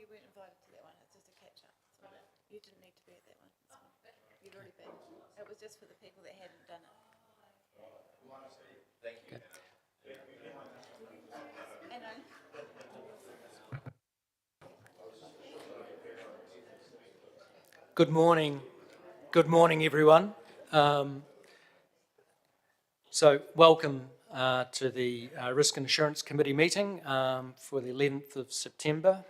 weren't invited to that one, it's just a catch-up. So you didn't need to be at that one. It's fine. You've already been. It was just for the people that hadn't done it. Thank you. And Good morning. Good morning, everyone. So welcome to the Risk and Assurance Committee meeting for the 11th of September.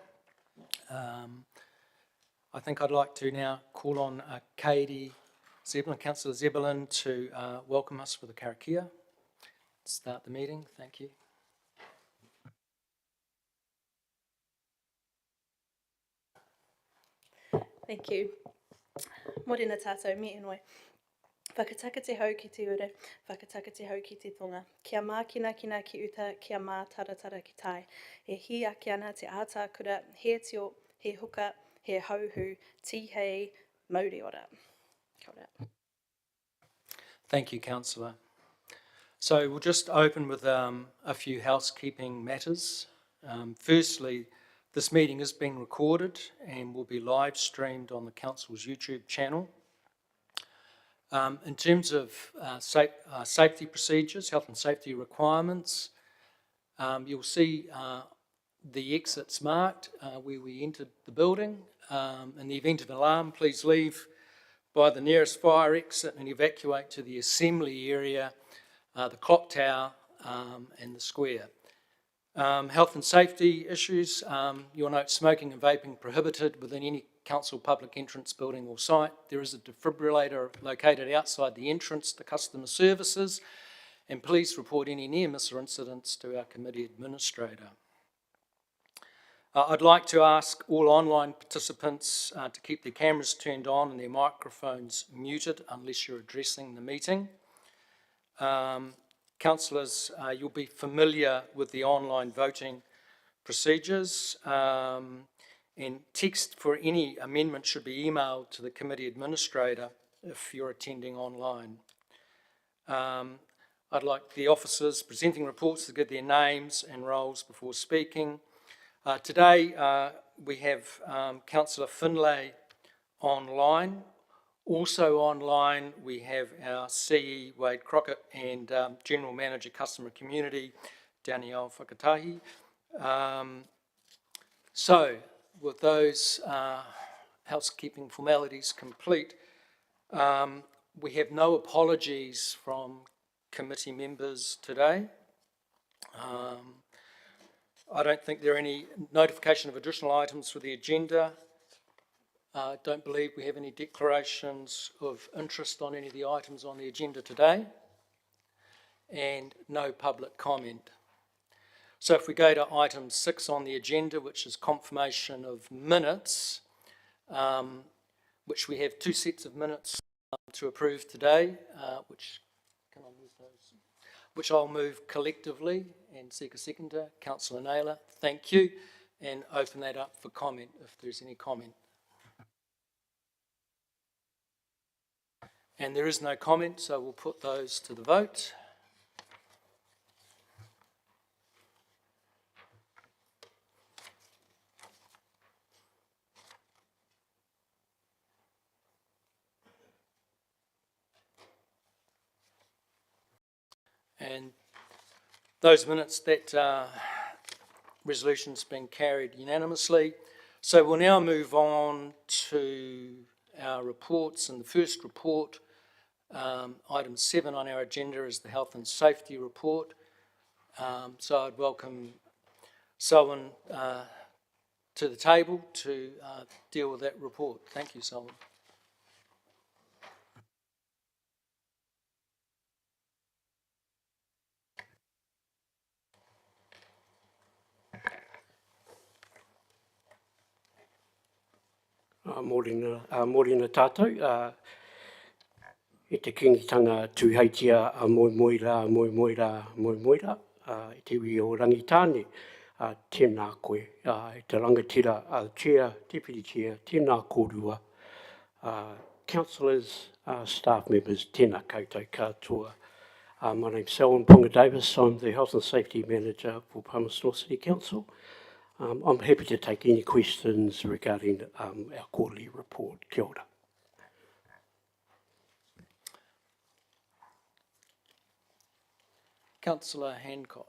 I think I'd like to now call on Katie Zebulin, Councillor Zebulin, to welcome us with a karakia. Start the meeting. Thank you. Thank you. Morena tātou me enoi. Whakataka te hau ki te ure, whakataka te hau ki te tonga. Kia mākina kina ki uta, kia mā taratara ki tai. He hi ake ana te ātākura, he tio, he huka, he hauhu, tihei, mauri ora. Kia ora. Thank you, Councillor. So we'll just open with a few housekeeping matters. Firstly, this meeting is being recorded and will be live streamed on the Council's YouTube channel. In terms of safety procedures, health and safety requirements, you'll see the exits marked where we entered the building. In the event of alarm, please leave by the nearest fire exit and evacuate to the assembly area, the clock tower and the square. Health and safety issues, you'll note smoking and vaping prohibited within any council public entrance building or site. There is a defibrillator located outside the entrance to customer services, and please report any near miss or incidents to our committee administrator. I'd like to ask all online participants to keep their cameras turned on and their microphones muted unless you're addressing the meeting. Councillors, you'll be familiar with the online voting procedures, and text for any amendment should be emailed to the committee administrator if you're attending online. I'd like the officers presenting reports to give their names and roles before speaking. Today we have Councillor Finlay online. Also online we have our CE Wade Crockett and General Manager Customer Community Danielle Whakatahi. So with those housekeeping formalities complete, we have no apologies from committee members today. I don't think there are any notification of additional items for the agenda. Don't believe we have any declarations of interest on any of the items on the agenda today, and no public comment. So if we go to item 6 on the agenda, which is confirmation of minutes, which we have 2 sets of minutes to approve today, which I'll move collectively and seek a seconder. Councillor Naylor, thank you, and open that up for comment if there's any comment. And there is no comment, so we'll put those to the vote. And those minutes, that resolution's been carried unanimously. So we'll now move on to our reports, and the first report, item 7 on our agenda, is the health and safety report. So I'd welcome Selwyn to the table to deal with that report. Thank you, Selwyn. Mōrena tātou, e te kingitanga tūheitia moira, e te wi o rangitāne, tēnā koe, e te rangatira, chair, deputy chair, tēnā kōrua, councillors, staff members, tēnā koutou katoa. My name's Selwyn Ponga Davis. I'm the Health and Safety Manager for Palmerston North City Council. I'm happy to take any questions regarding our quarterly report. Kia ora. Councillor Hancock.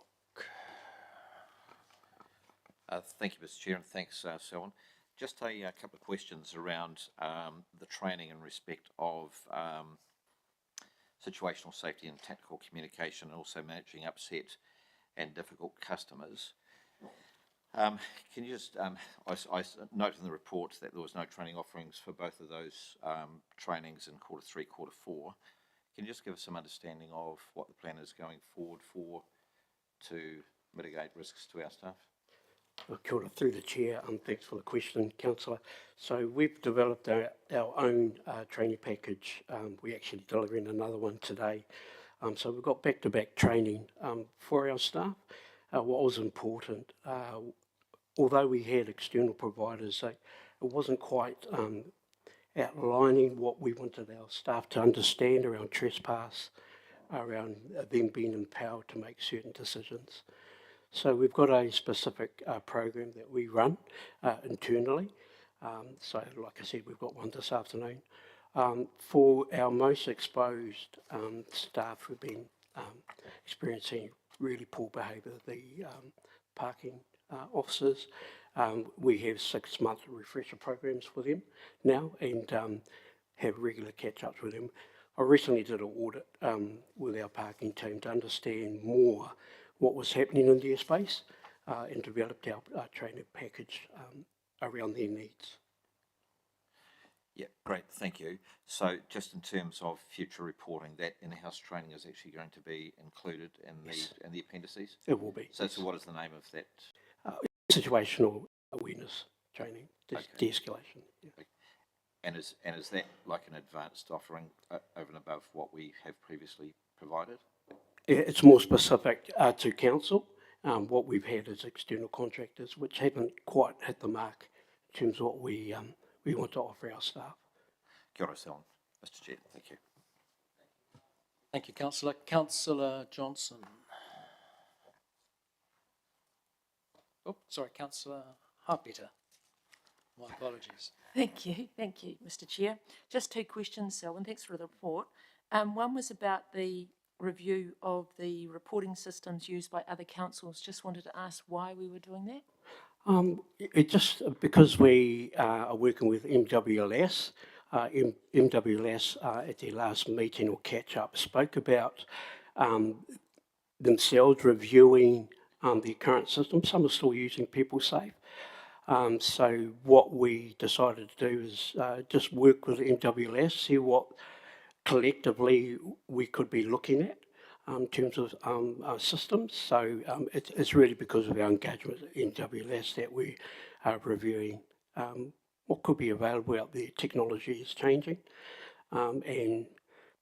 Thank you, Mr. Chair, and thanks, Selwyn. Just a couple of questions around the training in respect of situational safety and tactical communication, and also managing upset and difficult customers. Can you just, I note in the report that there was no training offerings for both of those trainings in quarter 3, quarter 4. Can you just give us some understanding of what the plan is going forward to mitigate risks to our staff? Kia ora, through the chair, thanks for the question, Councillor. So we've developed our own training package. We're actually delivering another one today. So we've got back-to-back training for our staff. What was important, although we had external providers, it wasn't quite outlining what we wanted our staff to understand around trespass, around them being empowered to make certain decisions. So we've got a specific program that we run internally. So like I said, we've got one this afternoon. For our most exposed staff who've been experiencing really poor behaviour, the parking officers, we have 6-month refresher programs for them now, and have regular catch-ups with them. I recently did an audit with our parking team to understand more what was happening in their space, and developed our training package around their needs. Yeah, great, thank you. So just in terms of future reporting, that in-house training is actually going to be included in the appendices? It will be. So, so what is the name of that? Situational awareness training, de-escalation. Yeah. Okay. And is that like an advanced offering over and above what we have previously provided? It's more specific to council. What we've had is external contractors, which haven't quite hit the mark in terms of what we want to offer our staff. Kia ora, Selwyn. Mr. Chair, thank you. Thank you, Councillor. Councillor Johnson. Oh, sorry, Councillor Harpeter. My apologies. Thank you, Mr. Chair. Just 2 questions, Selwyn. Thanks for the report. One was about the review of the reporting systems used by other councils. Just wanted to ask why we were doing that. It just because we are working with MWLS. MWLS at their last meeting or catch-up spoke about themselves reviewing the current system. Some are still using PeopleSafe. So what we decided to do is just work with MWLS, see what collectively we could be looking at in terms of our systems. So it's really because of our engagement with MWLS that we are reviewing what could be available out there. Technology is changing, and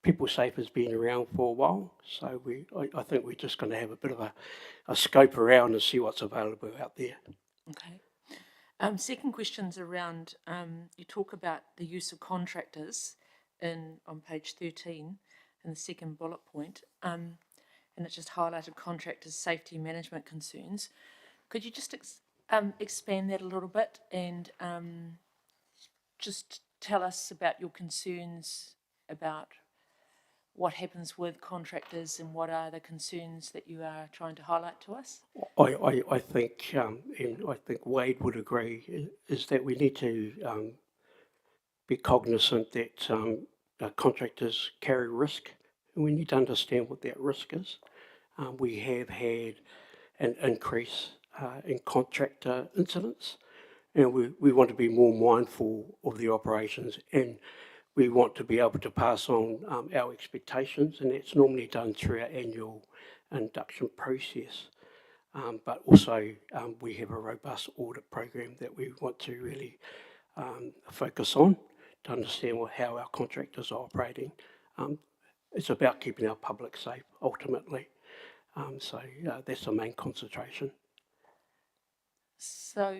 PeopleSafe has been around for a while. So I think we're just going to have a bit of a scope around and see what's available out there. Okay. Second question's around, you talk about the use of contractors on page 13 in the second bullet point, and it just highlighted contractors' safety management concerns. Could you just expand that a little bit and just tell us about your concerns about what happens with contractors and what are the concerns that you are trying to highlight to us? I think, and I think Wade would agree, is that we need to be cognizant that contractors carry risk, and we need to understand what that risk is. We have had an increase in contractor incidents, and we want to be more mindful of the operations, and we want to be able to pass on our expectations, and that's normally done through our annual induction process. But also we have a robust audit program that we want to really focus on to understand how our contractors are operating. It's about keeping our public safe ultimately. So that's the main concentration. So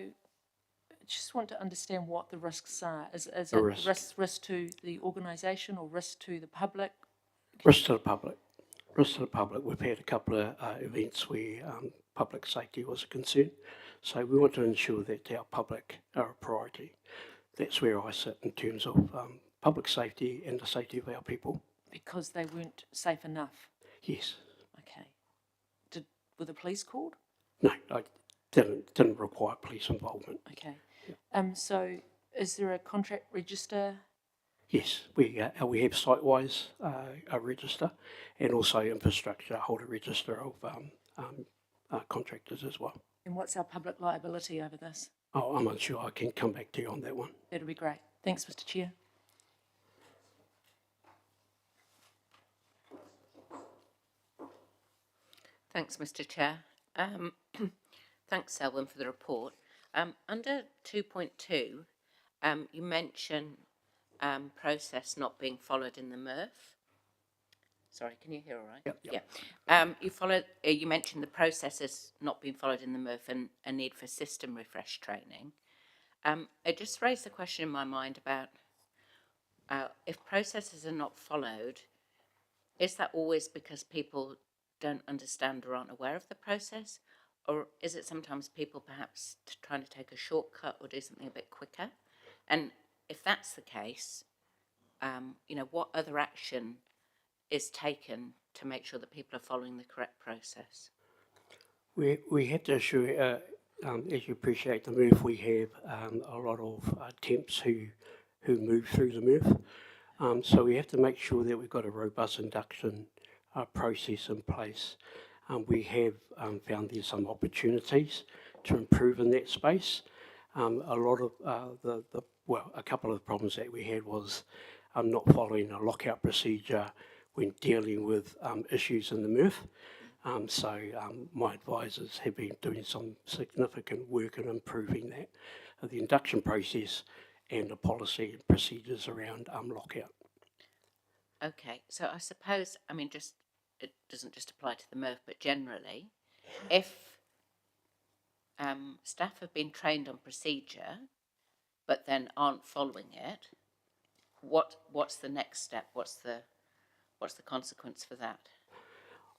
just want to understand what the risks are. Is it risk to the organisation or risk to the public? Risk to the public. Risk to the public. We've had a couple of events where public safety was a concern. So we want to ensure that our public are a priority. That's where I sit in terms of public safety and the safety of our people. Because they weren't safe enough? Yes. Okay. Were the police called? No, I didn't require police involvement. Okay. So is there a contract register? Yes, we have site-wise a register, and also infrastructure hold a register of contractors as well. And what's our public liability over this? Oh, I'm unsure. I can come back to you on that one. That'll be great. Thanks, Mr. Chair. Thanks, Mr. Chair. Thanks, Selwyn, for the report. Under 2.2, you mention process not being followed in the MRF. Sorry, can you hear all right? Yep. Yeah. You mentioned the processes not being followed in the MRF and a need for system refresh training. It just raised the question in my mind about if processes are not followed, is that always because people don't understand or aren't aware of the process? Or is it sometimes people perhaps trying to take a shortcut or do something a bit quicker? And if that's the case, what other action is taken to make sure that people are following the correct process? We have to assure, as you appreciate the MRF, we have a lot of temps who move through the MRF. So we have to make sure that we've got a robust induction process in place. We have found there's some opportunities to improve in that space. A lot of a couple of the problems that we had was not following a lockout procedure when dealing with issues in the MRF. So my advisors have been doing some significant work in improving that, the induction process and the policy and procedures around lockout. Okay, so I suppose, it doesn't just apply to the MRF, but generally, if staff have been trained on procedure, but then aren't following it, what's the next step? What's the consequence for that?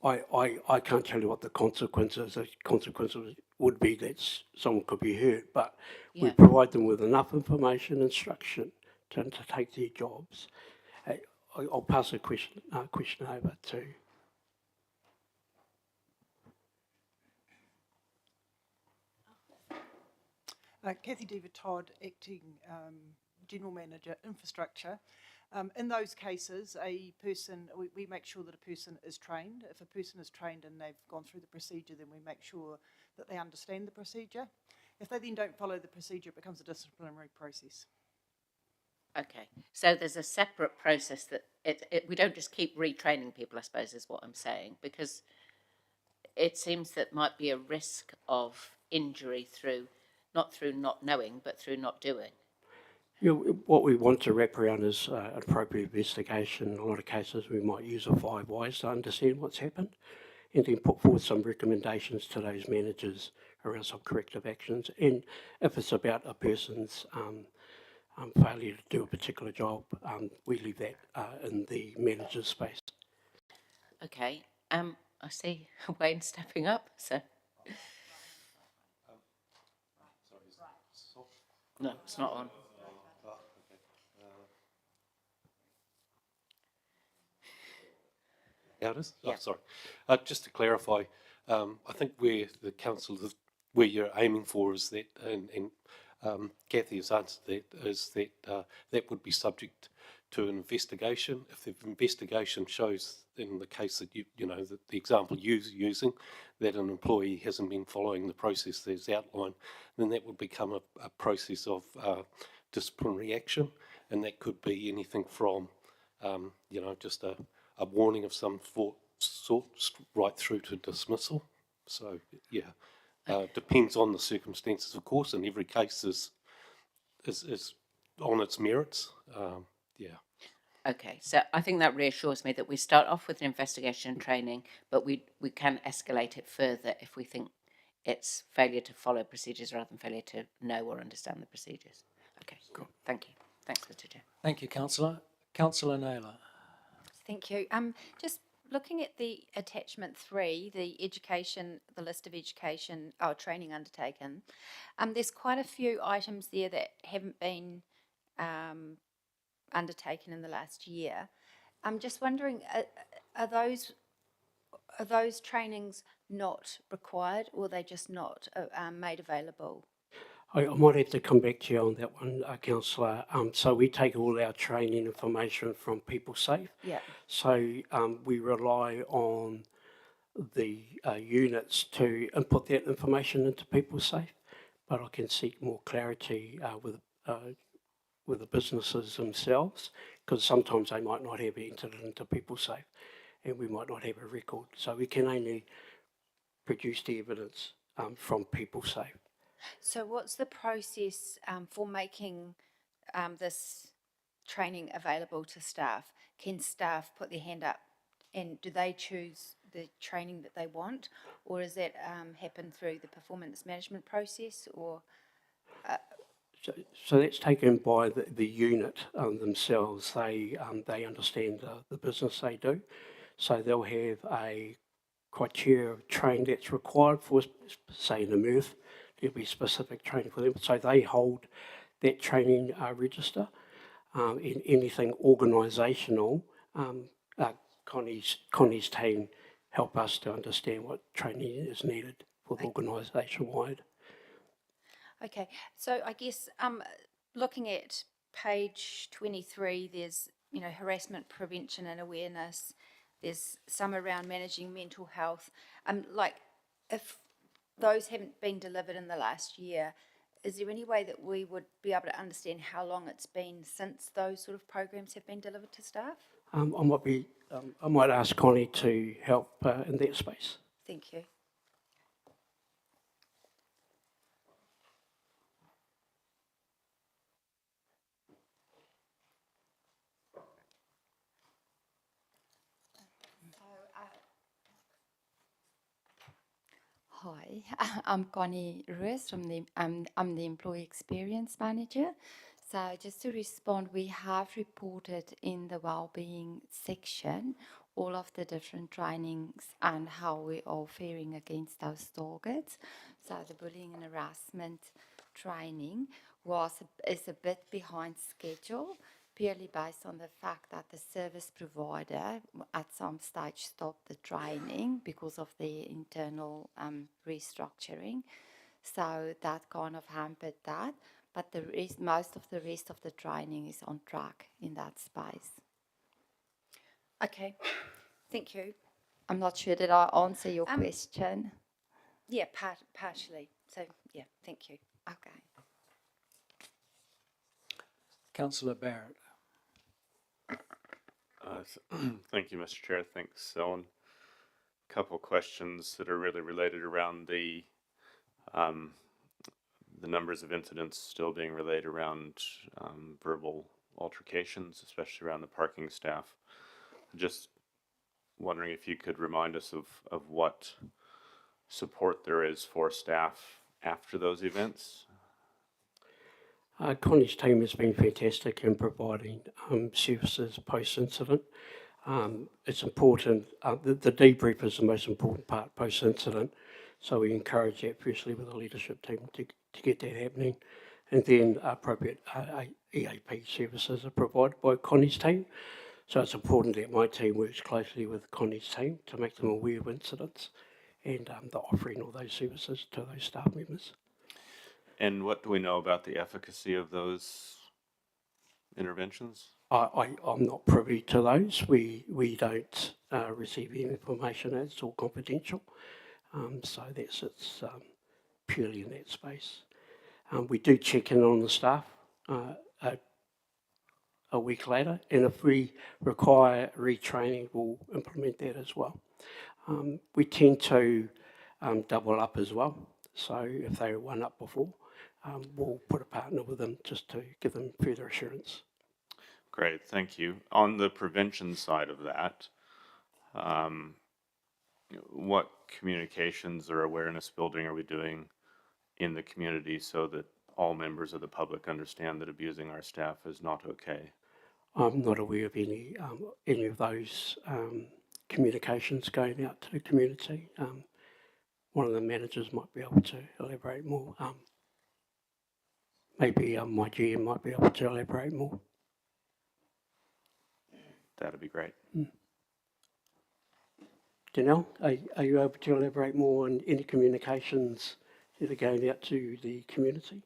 I can't tell you what the consequences. The consequences would be that someone could be hurt, but we provide them with enough information, instruction to take their jobs. I'll pass the question over to. Kathy Deaver-Todd, Acting General Manager, Infrastructure. In those cases, we make sure that a person is trained. If a person is trained and they've gone through the procedure, then we make sure that they understand the procedure. If they then don't follow the procedure, it becomes a disciplinary process. Okay, so there's a separate process that we don't just keep retraining people, I suppose, is what I'm saying, because it seems that might be a risk of injury not through not knowing, but through not doing. What we want to wrap around is an appropriate investigation. In a lot of cases, we might use a 5 whys to understand what's happened and then put forward some recommendations to those managers around some corrective actions. And if it's about a person's failure to do a particular job, we leave that in the manager's space. Okay, I see Wayne stepping up, so. No, it's not on. Yeah, it is? Yeah. Oh, sorry. Just to clarify, I think where the council, where you're aiming for is that, and Kathy has answered that, is that that would be subject to an investigation. If the investigation shows, in the case that the example you're using, that an employee hasn't been following the process that's outlined, then that would become a process of disciplinary action, and that could be anything from, just a warning of some sort right through to dismissal. So, depends on the circumstances, of course, and every case is on its merits. Okay, so I think that reassures me that we start off with an investigation and training, but we can escalate it further if we think it's failure to follow procedures rather than failure to know or understand the procedures. Okay, cool. Thank you. Thanks, Mr. Chair. Thank you, Councillor. Councillor Naylor. Thank you. Just looking at the attachment 3, the education, the list of education or training undertaken, there's quite a few items there that haven't been undertaken in the last year. I'm just wondering, are those trainings not required, or are they just not made available? I might have to come back to you on that one, councillor. So we take all our training information from PeopleSafe. Yeah. So we rely on the units to input that information into PeopleSafe, but I can seek more clarity with the businesses themselves, because sometimes they might not have entered it into PeopleSafe, and we might not have a record. So we can only produce the evidence from PeopleSafe. So what's the process for making this training available to staff? Can staff put their hand up and do they choose the training that they want, or does that happen through the performance management process, or? So that's taken by the unit themselves. They understand the business they do. So they'll have a criteria of training that's required for, say, in the MRF, there'll be specific training for them. So they hold that training register. In anything organisational, Connie's team help us to understand what training is needed for the organisation-wide. Okay, so I guess looking at page 23, there's, harassment prevention and awareness. There's some around managing mental health. Like, if those haven't been delivered in the last year, is there any way that we would be able to understand how long it's been since those sort of programs have been delivered to staff? I might ask Connie to help in that space. Thank you. Hi, I'm Connie Ruiz from I'm the Employee Experience Manager. So just to respond, we have reported in the wellbeing section all of the different trainings and how we are faring against those targets. So the bullying and harassment training is a bit behind schedule, purely based on the fact that the service provider at some stage stopped the training because of the internal restructuring. So that kind of hampered that. But most of the rest of the training is on track in that space. Okay, thank you. I'm not sure that I answer your question. Yeah, partially. So, yeah, thank you. Okay. Councillor Barrett. Thank you, Mr. Chair. Thanks, Owen. A couple of questions that are really related around the numbers of incidents still being relayed around verbal altercations, especially around the parking staff. Just wondering if you could remind us of what support there is for staff after those events. Connie's team has been fantastic in providing services post-incident. It's important, the debrief is the most important part post-incident, so we encourage that firstly with the leadership team to get that happening, and then appropriate EAP services are provided by Connie's team. So it's important that my team works closely with Connie's team to make them aware of incidents and the offering of those services to those staff members. And what do we know about the efficacy of those interventions? I'm not privy to those. We don't receive any information. It's all confidential. So it's purely in that space. We do check in on the staff a week later, and if we require retraining, we'll implement that as well. We tend to double up as well. So if they were one up before, we'll put a partner with them just to give them further assurance. Great, thank you. On the prevention side of that, what communications or awareness building are we doing in the community so that all members of the public understand that abusing our staff is not okay? I'm not aware of any of those communications going out to the community. One of the managers might be able to elaborate more. Maybe my GM might be able to elaborate more. That'd be great. Janelle, are you able to elaborate more on any communications that are going out to the community?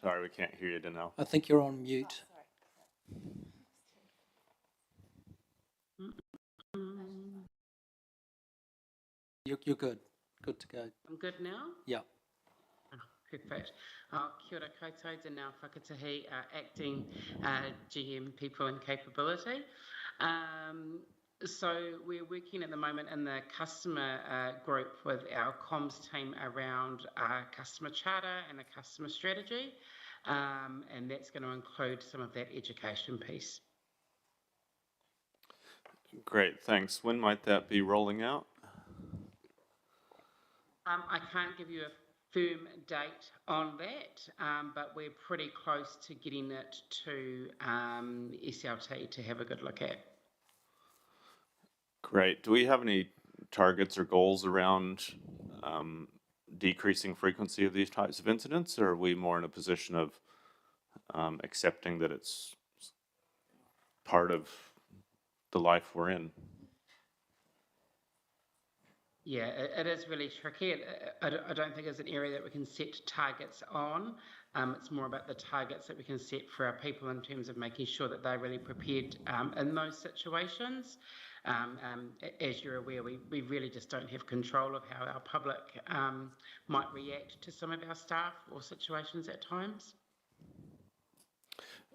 Sorry, we can't hear you, Danelle. I think you're on mute. You're good. Good to go. I'm good now? Yeah. Oh, perfect. Kia ora koutou, Danelle Whakatahi, acting GM People and Capability. So we're working at the moment in the customer group with our comms team around a customer charter and a customer strategy, and that's going to include some of that education piece. Great, thanks. When might that be rolling out? I can't give you a firm date on that, but we're pretty close to getting it to SLT to have a good look at. Great. Do we have any targets or goals around decreasing frequency of these types of incidents, or are we more in a position of accepting that it's part of the life we're in? Yeah, it is really tricky. I don't think it's an area that we can set targets on. It's more about the targets that we can set for our people in terms of making sure that they're really prepared in those situations. As you're aware, we really just don't have control of how our public might react to some of our staff or situations at times.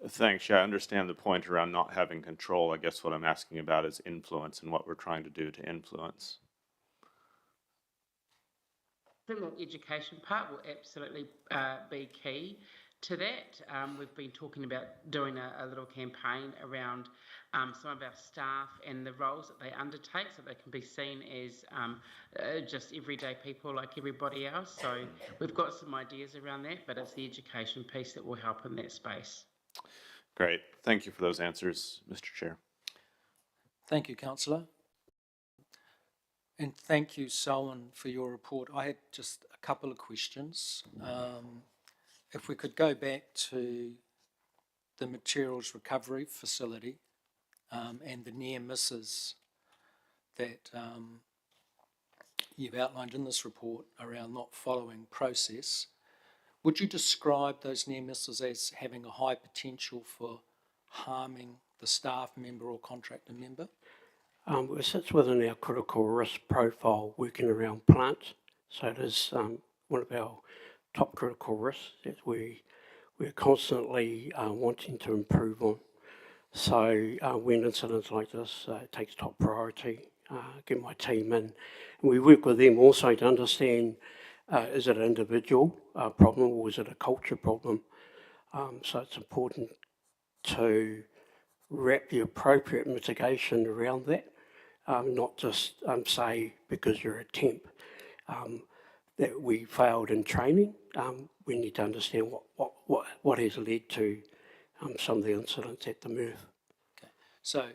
Thanks. Yeah, I understand the point around not having control. I guess what I'm asking about is influence and what we're trying to do to influence. I think the education part will absolutely be key to that. We've been talking about doing a little campaign around some of our staff and the roles that they undertake so they can be seen as just everyday people like everybody else. So we've got some ideas around that, but it's the education piece that will help in that space. Great. Thank you for those answers, Mr. Chair. Thank you, Councillor. And thank you, Selwyn, for your report. I had just a couple of questions. If we could go back to the materials recovery facility and the near misses that you've outlined in this report around not following process, would you describe those near misses as having a high potential for harming the staff member or contractor member? It sits within our critical risk profile working around plants. So it is one of our top critical risks that we're constantly wanting to improve on. So when incidents like this, it takes top priority, get my team in. And we work with them also to understand, is it an individual problem or is it a culture problem? So it's important to wrap the appropriate mitigation around that. Not just say because you're a temp that we failed in training. We need to understand what has led to some of the incidents at the MRF. Okay, so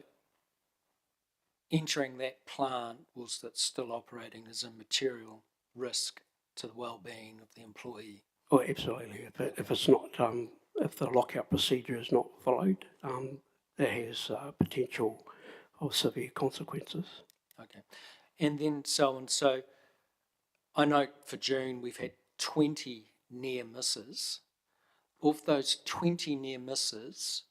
entering that plant whilst it's still operating is a material risk to the well-being of the employee. Oh, absolutely. If it's not, if the lockout procedure is not followed, that has potential of severe consequences. Okay, and then so I note for June we've had 20 near misses. Of those 20 near misses,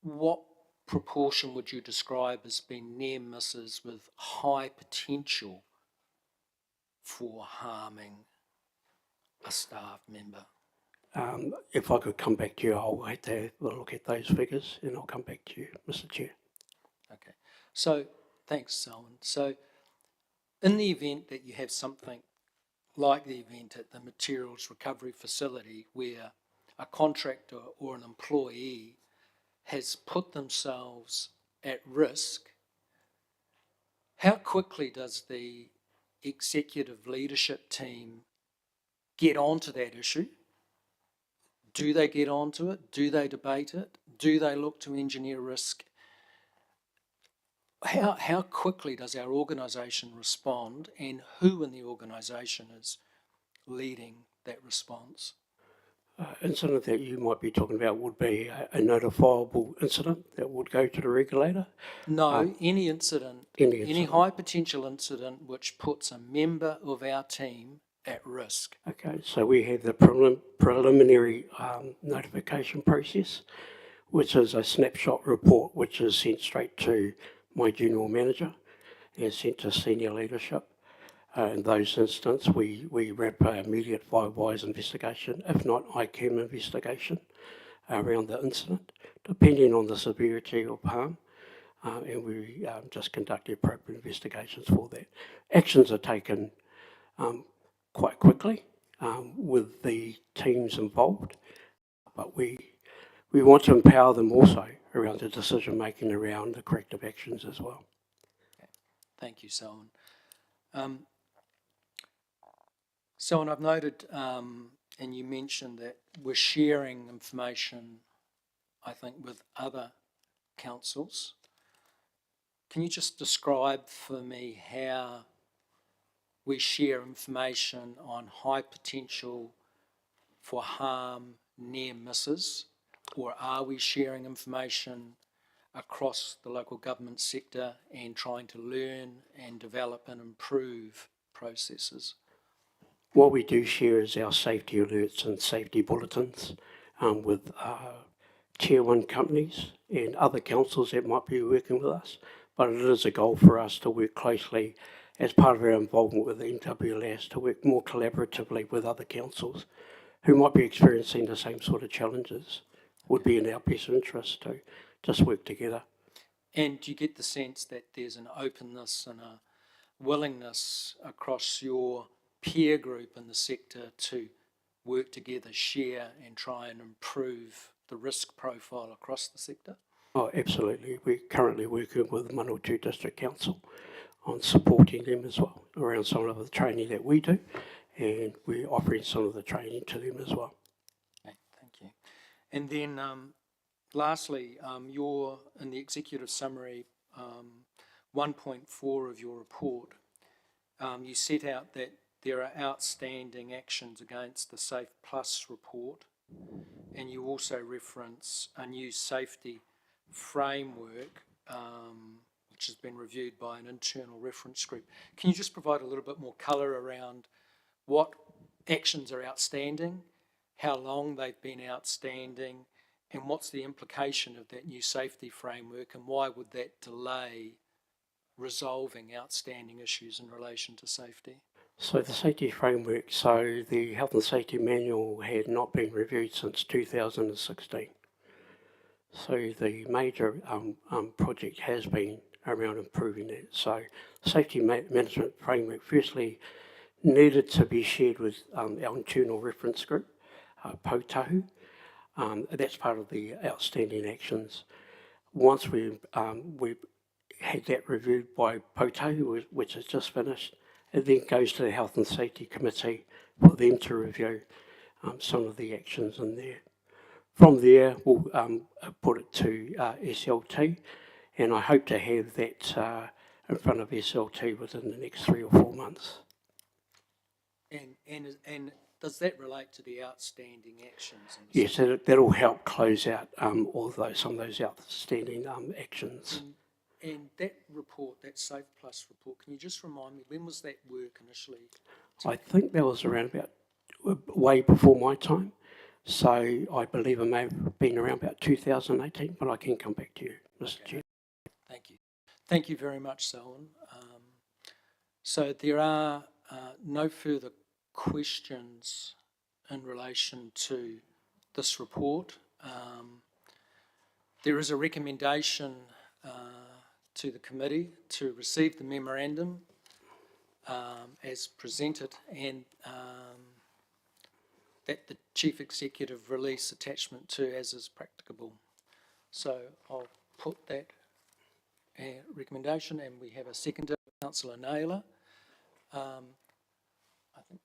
what proportion would you describe as being near misses with high potential for harming a staff member? If I could come back to you, I'll have to have a look at those figures and I'll come back to you, Mr. Chair. Okay, so thanks, Selwyn. So in the event that you have something like the event at the materials recovery facility where a contractor or an employee has put themselves at risk, how quickly does the executive leadership team get onto that issue? Do they get onto it? Do they debate it? Do they look to engineer risk? How quickly does our organisation respond, and who in the organisation is leading that response? Incident that you might be talking about would be a notifiable incident that would go to the regulator. No, any incident, any any incident. high potential incident which puts a member of our team at risk. Okay, so we have the preliminary notification process, which is a snapshot report which is sent straight to my general manager and sent to senior leadership. In those instances, we wrap an immediate five-wise investigation, if not ICAM investigation, around the incident, depending on the severity of harm, and we just conduct the appropriate investigations for that. Actions are taken quite quickly with the teams involved, but we want to empower them also around the decision-making around the corrective actions as well. Okay. Thank you, Selwyn. Selwyn, I've noted, and you mentioned that we're sharing information, I think, with other councils. Can you just describe for me how we share information on high potential for harm near misses, or are we sharing information across the local government sector and trying to learn and develop and improve processes? What we do share is our safety alerts and safety bulletins with tier one companies and other councils that might be working with us, but it is a goal for us to work closely as part of our involvement with the NWLS to work more collaboratively with other councils who might be experiencing the same sort of challenges. Would be in our best interest to just work together. And do you get the sense that there's an openness and a willingness across your peer group in the sector to work together, share and try and improve the risk profile across the sector? Oh, absolutely. We're currently working with Manawatu District Council on supporting them as well around some of the training that we do, and we're offering some of the training to them as well. Okay, thank you. And then lastly, you're in the executive summary 1.4 of your report, you set out that there are outstanding actions against the Safe Plus report, and you also reference a new safety framework which has been reviewed by an internal reference group. Can you just provide a little bit more colour around what actions are outstanding, how long they've been outstanding, and what's the implication of that new safety framework, and why would that delay resolving outstanding issues in relation to safety? So the safety framework, so the health and safety manual had not been reviewed since 2016. So the major project has been around improving that. So safety management framework firstly needed to be shared with our internal reference group, POTAHU. That's part of the outstanding actions. Once we had that reviewed by POTAHU, which has just finished, it then goes to the Health and Safety Committee for them to review some of the actions in there. From there, we'll put it to SLT, and I hope to have that in front of SLT within the next 3 or 4 months. And does that relate to the outstanding actions? Yes, that'll help close out some of those outstanding actions. And that report, that Safe Plus report, can you just remind me, when was that work initially? I think that was around about way before my time. So I believe it may have been around about 2018, but I can come back to you, Mr. Chair. Thank you. Thank you very much, Selwyn. So there are no further questions in relation to this report. There is a recommendation to the committee to receive the memorandum as presented, and that the Chief Executive release attachment 2 as is practicable. So I'll put that recommendation, and we have a seconder, Councillor Naylor. I think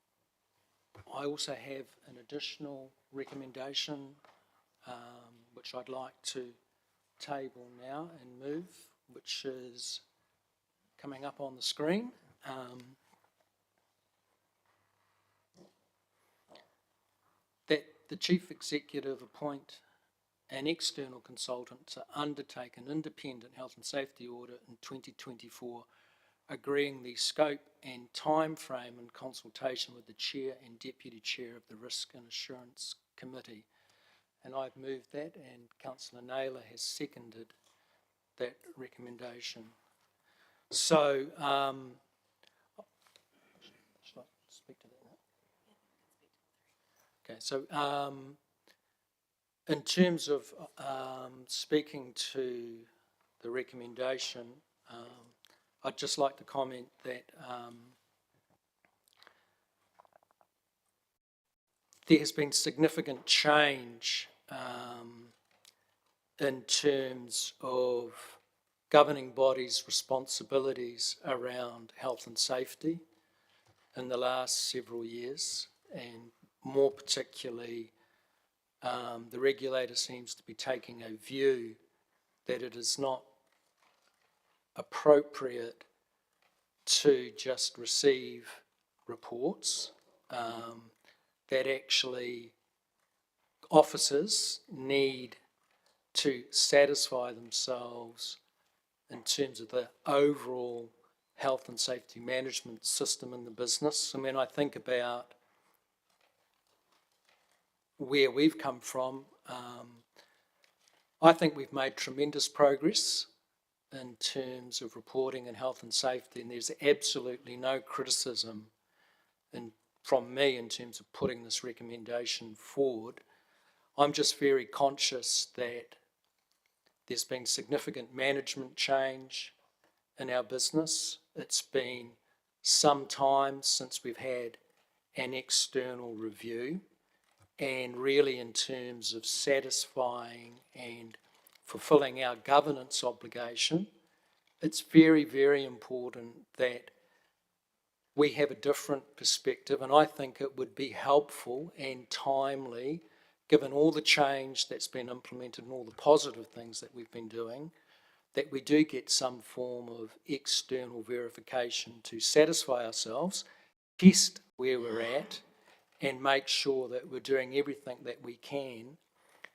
I also have an additional recommendation, which I'd like to table now and move, which is coming up on the screen. That the Chief Executive appoint an external consultant to undertake an independent health and safety audit in 2024, agreeing the scope and time frame in consultation with the Chair and Deputy Chair of the Risk and Assurance Committee. And I've moved that, and Councillor Naylor has seconded that recommendation. So, should I speak to that now? Okay, so in terms of speaking to the recommendation, I'd just like to comment that there has been significant change in terms of governing bodies' responsibilities around health and safety in the last several years, and more particularly the regulator seems to be taking a view that it is not appropriate to just receive reports, that actually officers need to satisfy themselves in terms of the overall health and safety management system in the business. I mean, I think about where we've come from. I think we've made tremendous progress in terms of reporting and health and safety, and there's absolutely no criticism from me in terms of putting this recommendation forward. I'm just very conscious that there's been significant management change in our business. It's been some time since we've had an external review, and really in terms of satisfying and fulfilling our governance obligation, it's very, very important that we have a different perspective, and I think it would be helpful and timely, given all the change that's been implemented and all the positive things that we've been doing, that we do get some form of external verification to satisfy ourselves, test where we're at, and make sure that we're doing everything that we can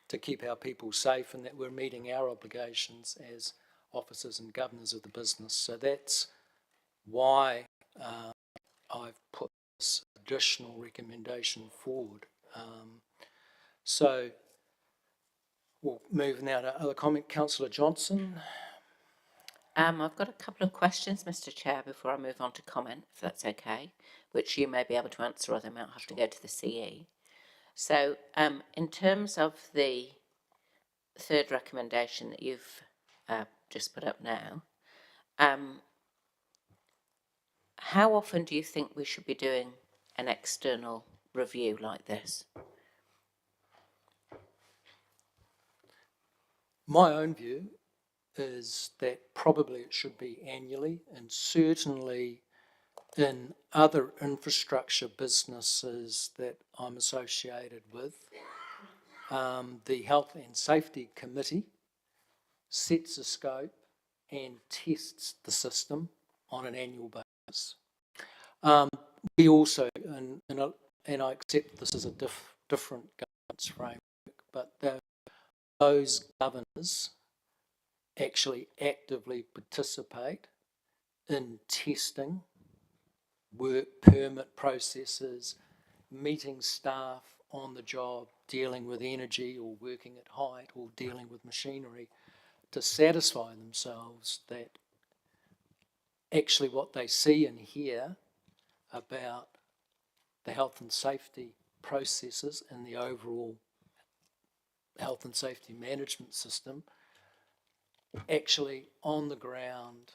to keep our people safe and that we're meeting our obligations as officers and governors of the business. So that's why I've put this additional recommendation forward. So we'll move now to other comment. Councillor Johnson. I've got a couple of questions, Mr. Chair, before I move on to comment, if that's okay, which you may be able to answer, or they might have to go to the CE. So in terms of the third recommendation that you've just put up now, how often do you think we should be doing an external review like this? My own view is that probably it should be annually, and certainly in other infrastructure businesses that I'm associated with, the Health and Safety Committee sets a scope and tests the system on an annual basis. We also, and I accept this is a different governance framework, but those governors actually actively participate in testing work permit processes, meeting staff on the job, dealing with energy or working at height or dealing with machinery, to satisfy themselves that actually what they see and hear about the health and safety processes and the overall health and safety management system actually on the ground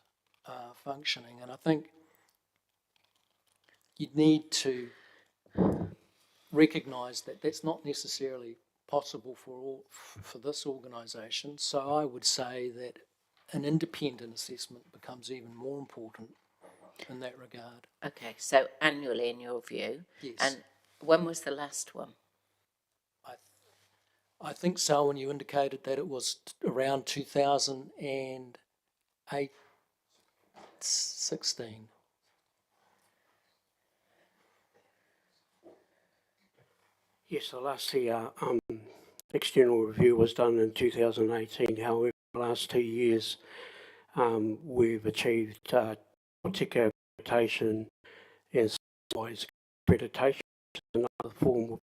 functioning. And I think you need to recognise that that's not necessarily possible for this organisation. So I would say that an independent assessment becomes even more important in that regard. Okay, so annually in your view. Yes. And when was the last one? I think, Selwyn, you indicated that it was around 2008, 16. Yes, the last external review was done in 2018. However, the last 2 years, we've achieved TICA accreditation and CIS accreditation, another form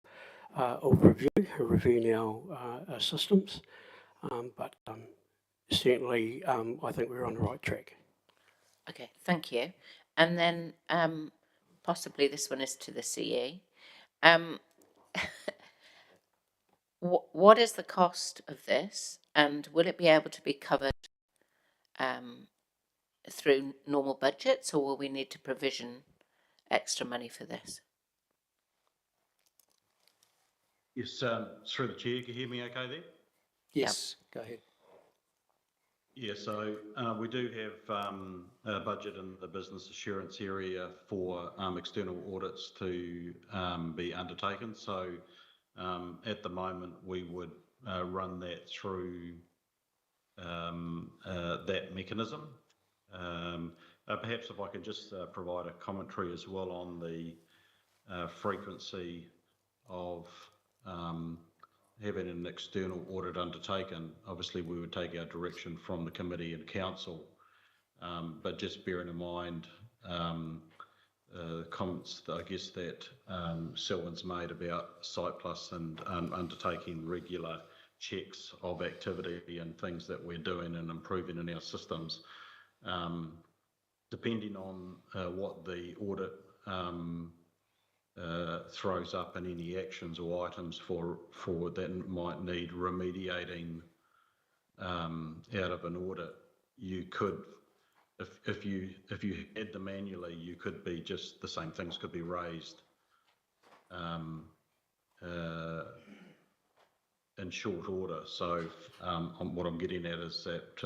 of reviewing our systems. But certainly, I think we're on the right track. Okay, thank you. And then possibly this one is to the CE. What is the cost of this, and will it be able to be covered through normal budgets, or will we need to provision extra money for this? Yes, through the chair, can you hear me okay there? Yes, go ahead. Yeah, so we do have a budget in the business assurance area for external audits to be undertaken. So at the moment, we would run that through that mechanism. Perhaps if I could just provide a commentary as well on the frequency of having an external audit undertaken. Obviously, we would take our direction from the committee and council, but just bearing in mind comments that I guess that Selwyn's made about SitePlus and undertaking regular checks of activity and things that we're doing and improving in our systems. Depending on what the audit throws up in any actions or items for that might need remediating out of an audit, you could, if you had them manually, you could be just the same things could be raised in short order. So what I'm getting at is that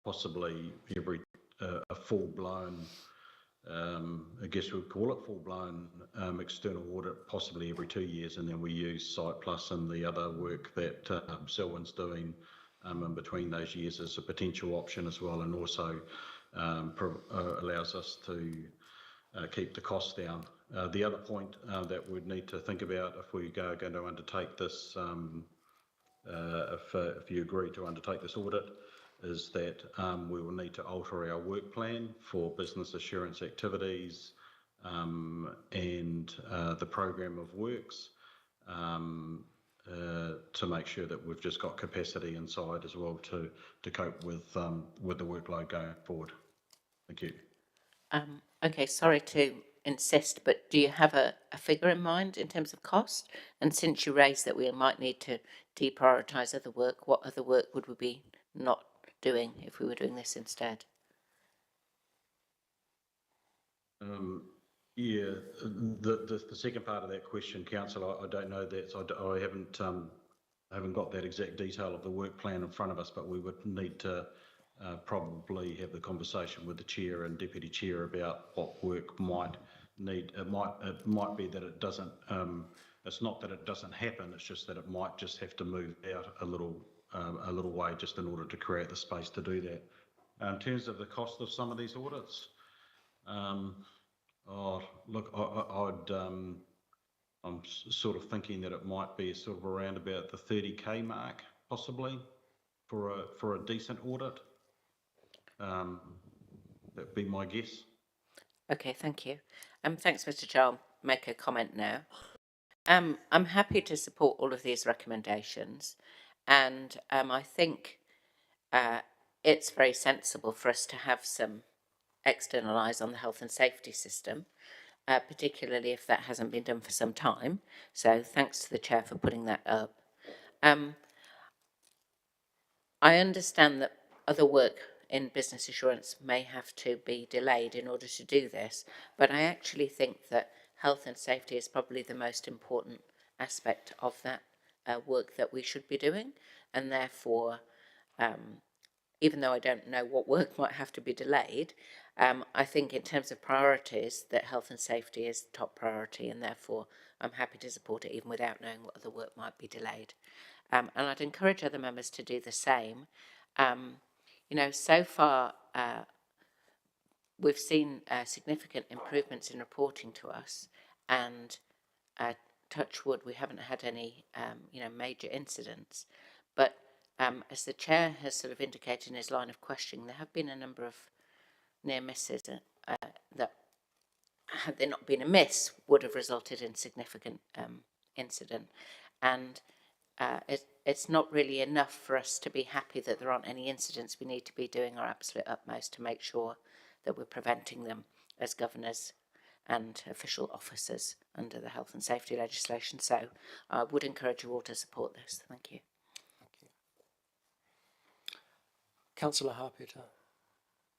possibly every a full-blown, I guess we'd call it full-blown external audit, possibly every 2 years, and then we use SitePlus and the other work that Selwyn's doing in between those years as a potential option as well, and also allows us to keep the costs down. The other point that we'd need to think about if we are going to undertake this, if you agree to undertake this audit, is that we will need to alter our work plan for business assurance activities and the program of works to make sure that we've just got capacity inside as well to cope with the workload going forward. Thank you. Okay, sorry to insist, but do you have a figure in mind in terms of cost? And since you raised that we might need to deprioritise other work, what other work would we be not doing if we were doing this instead? Yeah, the second part of that question, Councillor, I don't know that. I haven't got that exact detail of the work plan in front of us, but we would need to probably have the conversation with the chair and deputy chair about what work might need. It might be that it doesn't. It's not that it doesn't happen. It's just that it might just have to move out a little way just in order to create the space to do that. In terms of the cost of some of these audits, look, I'm sort of thinking that it might be sort of around about the 30K mark, possibly, for a decent audit. That'd be my guess. Okay, thank you. Thanks, Mr. Chair. I'll make a comment now. I'm happy to support all of these recommendations, and I think it's very sensible for us to have some external eyes on the health and safety system, particularly if that hasn't been done for some time. So thanks to the Chair for putting that up. I understand that other work in business assurance may have to be delayed in order to do this, but I actually think that health and safety is probably the most important aspect of that work that we should be doing, and therefore even though I don't know what work might have to be delayed, I think in terms of priorities, that health and safety is the top priority, and therefore I'm happy to support it even without knowing what other work might be delayed. And I'd encourage other members to do the same. So far, we've seen significant improvements in reporting to us, and touch wood, we haven't had any, major incidents. But as the chair has sort of indicated in his line of questioning, there have been a number of near misses that, had there not been a miss, would have resulted in significant incident. And it's not really enough for us to be happy that there aren't any incidents. We need to be doing our absolute utmost to make sure that we're preventing them as governors and official officers under the health and safety legislation. So I would encourage you all to support this. Thank you. Thank you. Councillor Harpeta.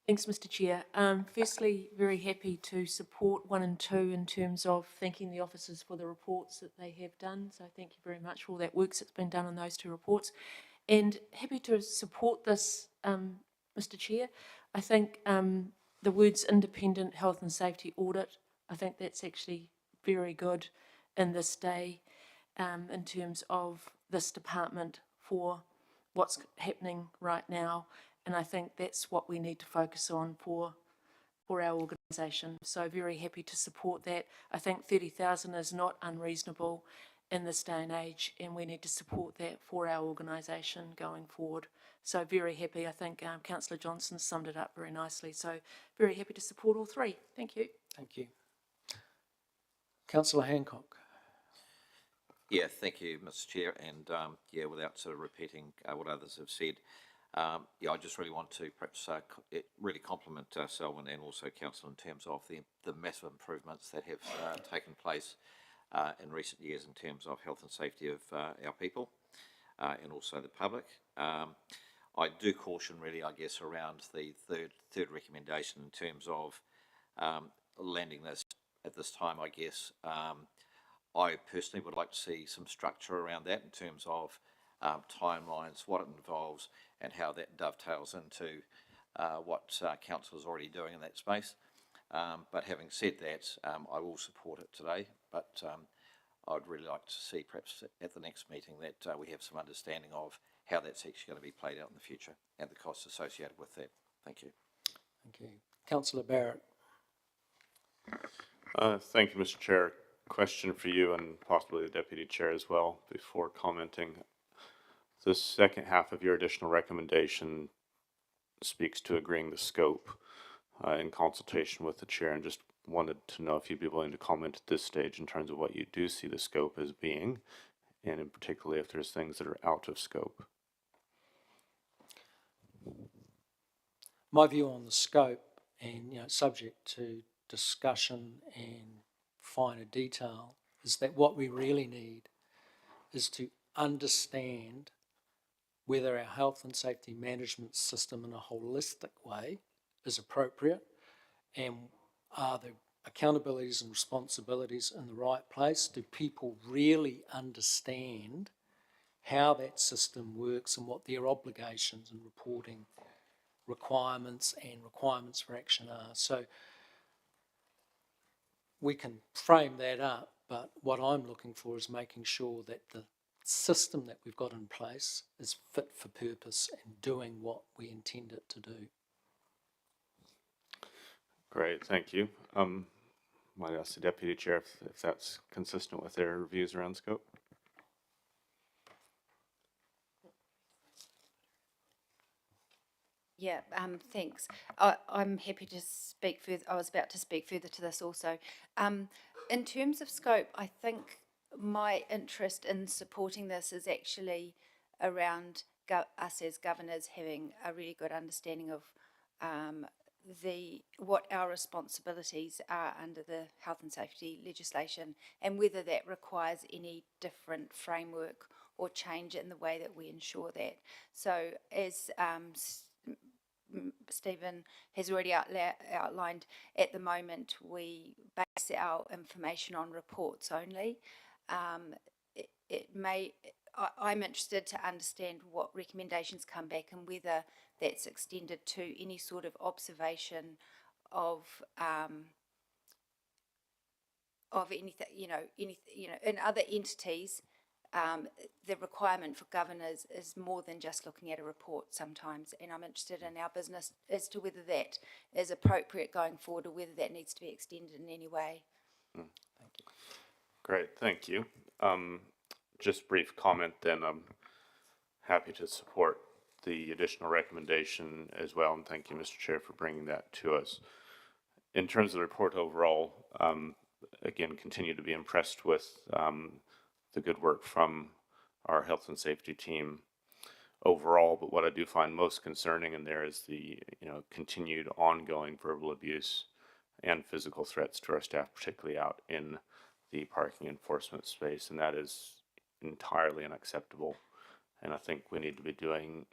Thanks, Mr. Chair. Firstly, very happy to support 1 and 2 in terms of thanking the officers for the reports that they have done. So thank you very much for all that work that's been done on those 2 reports. And happy to support this, Mr. Chair. I think the words independent health and safety audit, I think that's actually very good in this day in terms of this department for what's happening right now. And I think that's what we need to focus on for our organisation. So very happy to support that. I think 30,000 is not unreasonable in this day and age, and we need to support that for our organisation going forward. So very happy. I think Councillor Johnson summed it up very nicely. So very happy to support all 3. Thank you. Thank you. Councillor Hancock. Yeah, thank you, Mr. Chair. And without sort of repeating what others have said, I just really want to perhaps really compliment Selwyn and also Council in terms of the massive improvements that have taken place in recent years in terms of health and safety of our people and also the public. I do caution really, I guess, around the third recommendation in terms of landing this at this time, I guess. I personally would like to see some structure around that in terms of timelines, what it involves, and how that dovetails into what council is already doing in that space. But having said that, I will support it today, but I'd really like to see perhaps at the next meeting that we have some understanding of how that's actually going to be played out in the future and the costs associated with that. Thank you. Thank you. Councillor Barrett. Thank you, Mr. Chair. Question for you and possibly the Deputy Chair as well before commenting. The second half of your additional recommendation speaks to agreeing the scope in consultation with the Chair, and just wanted to know if you'd be willing to comment at this stage in terms of what you do see the scope as being, and in particular if there's things that are out of scope. My view on the scope, and subject to discussion and finer detail, is that what we really need is to understand whether our health and safety management system in a holistic way is appropriate, and are the accountabilities and responsibilities in the right place? Do people really understand how that system works and what their obligations and reporting requirements and requirements for action are? So we can frame that up, but what I'm looking for is making sure that the system that we've got in place is fit for purpose and doing what we intend it to do. Great, thank you. Might ask the Deputy Chair if that's consistent with their views around scope. Yeah, thanks. I'm happy to speak further. I was about to speak further to this also. In terms of scope, I think my interest in supporting this is actually around us as governors having a really good understanding of what our responsibilities are under the health and safety legislation, and whether that requires any different framework or change in the way that we ensure that. So as Stephen has already outlined, at the moment we base our information on reports only. It may, I'm interested to understand what recommendations come back and whether that's extended to any sort of observation of anything, in other entities. The requirement for governors is more than just looking at a report sometimes, and I'm interested in our business as to whether that is appropriate going forward or whether that needs to be extended in any way. Thank you. Great, thank you. Just brief comment then. I'm happy to support the additional recommendation as well, and thank you, Mr. Chair, for bringing that to us. In terms of the report overall, again, continue to be impressed with the good work from our health and safety team overall, but what I do find most concerning in there is the continued ongoing verbal abuse and physical threats to our staff, particularly out in the parking enforcement space, and that is entirely unacceptable. And I think we need to be doing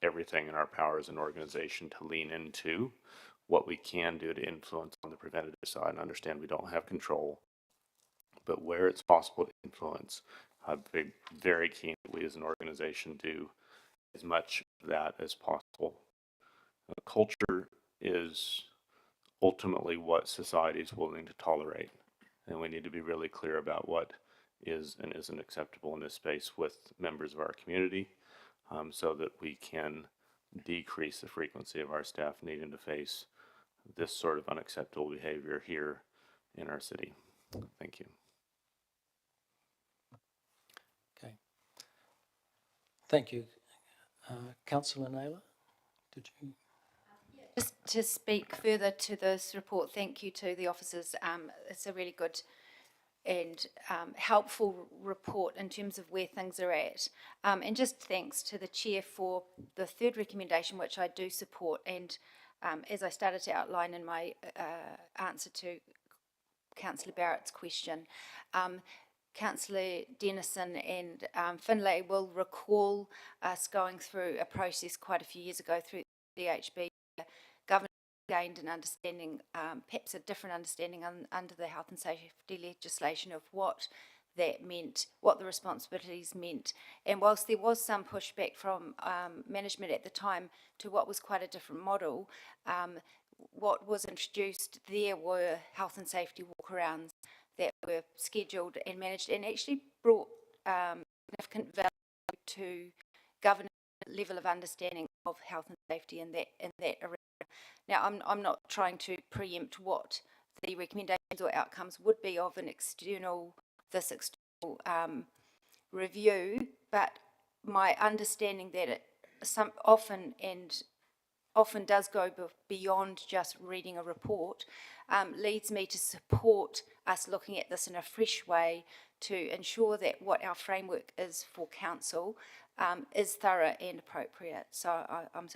everything in our power as an organization to lean into what we can do to influence on the preventative side and understand we don't have control, but where it's possible to influence, I'd be very keen that we as an organization do as much of that as possible. Culture is ultimately what society is willing to tolerate, and we need to be really clear about what is and isn't acceptable in this space with members of our community, so that we can decrease the frequency of our staff needing to face this sort of unacceptable behavior here in our city. Thank you. Okay. Thank you. Councillor Naylor, did you? Just to speak further to this report, thank you to the officers. It's a really good and helpful report in terms of where things are at. And just thanks to the Chair for the third recommendation, which I do support. And as I started to outline in my answer to Councillor Barrett's question, Councillor Dennison and Finlay will recall us going through a process quite a few years ago through DHB. Government gained an understanding, perhaps a different understanding under the health and safety legislation of what that meant, what the responsibilities meant. And whilst there was some pushback from management at the time to what was quite a different model, what was introduced there were health and safety walkarounds that were scheduled and managed and actually brought significant value to governance level of understanding of health and safety in that arena. Now, I'm not trying to preempt what the recommendations or outcomes would be of this external review, but my understanding that it often does go beyond just reading a report, leads me to support us looking at this in a fresh way to ensure that what our framework is for council is thorough and appropriate. So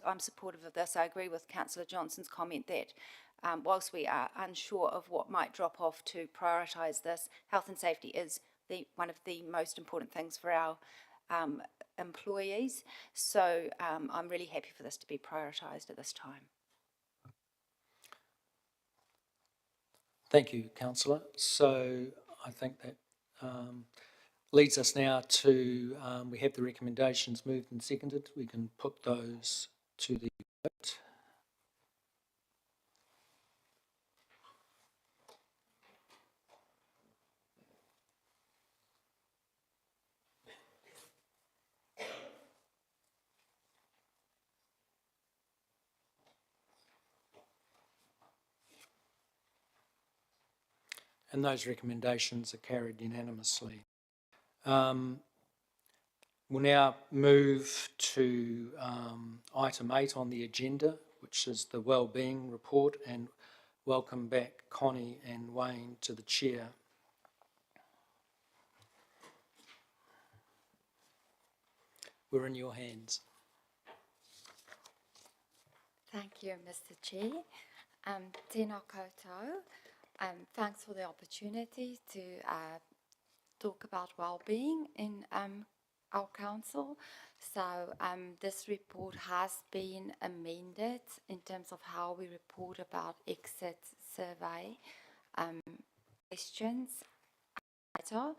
I'm supportive of this. I agree with Councillor Johnson's comment that whilst we are unsure of what might drop off to prioritise this, health and safety is one of the most important things for our employees. So I'm really happy for this to be prioritised at this time. Thank you, Councillor. So I think that leads us now to, we have the recommendations moved and seconded. We can put those to the vote. And those recommendations are carried unanimously. We'll now move to item 8 on the agenda, which is the Wellbeing Report, and welcome back Connie and Wayne to the chair. We're in your hands. Thank you, Mr. Chair. Tēnā koutou. Thanks for the opportunity to talk about well-being in our council. So this report has been amended in terms of how we report about exit survey questions. So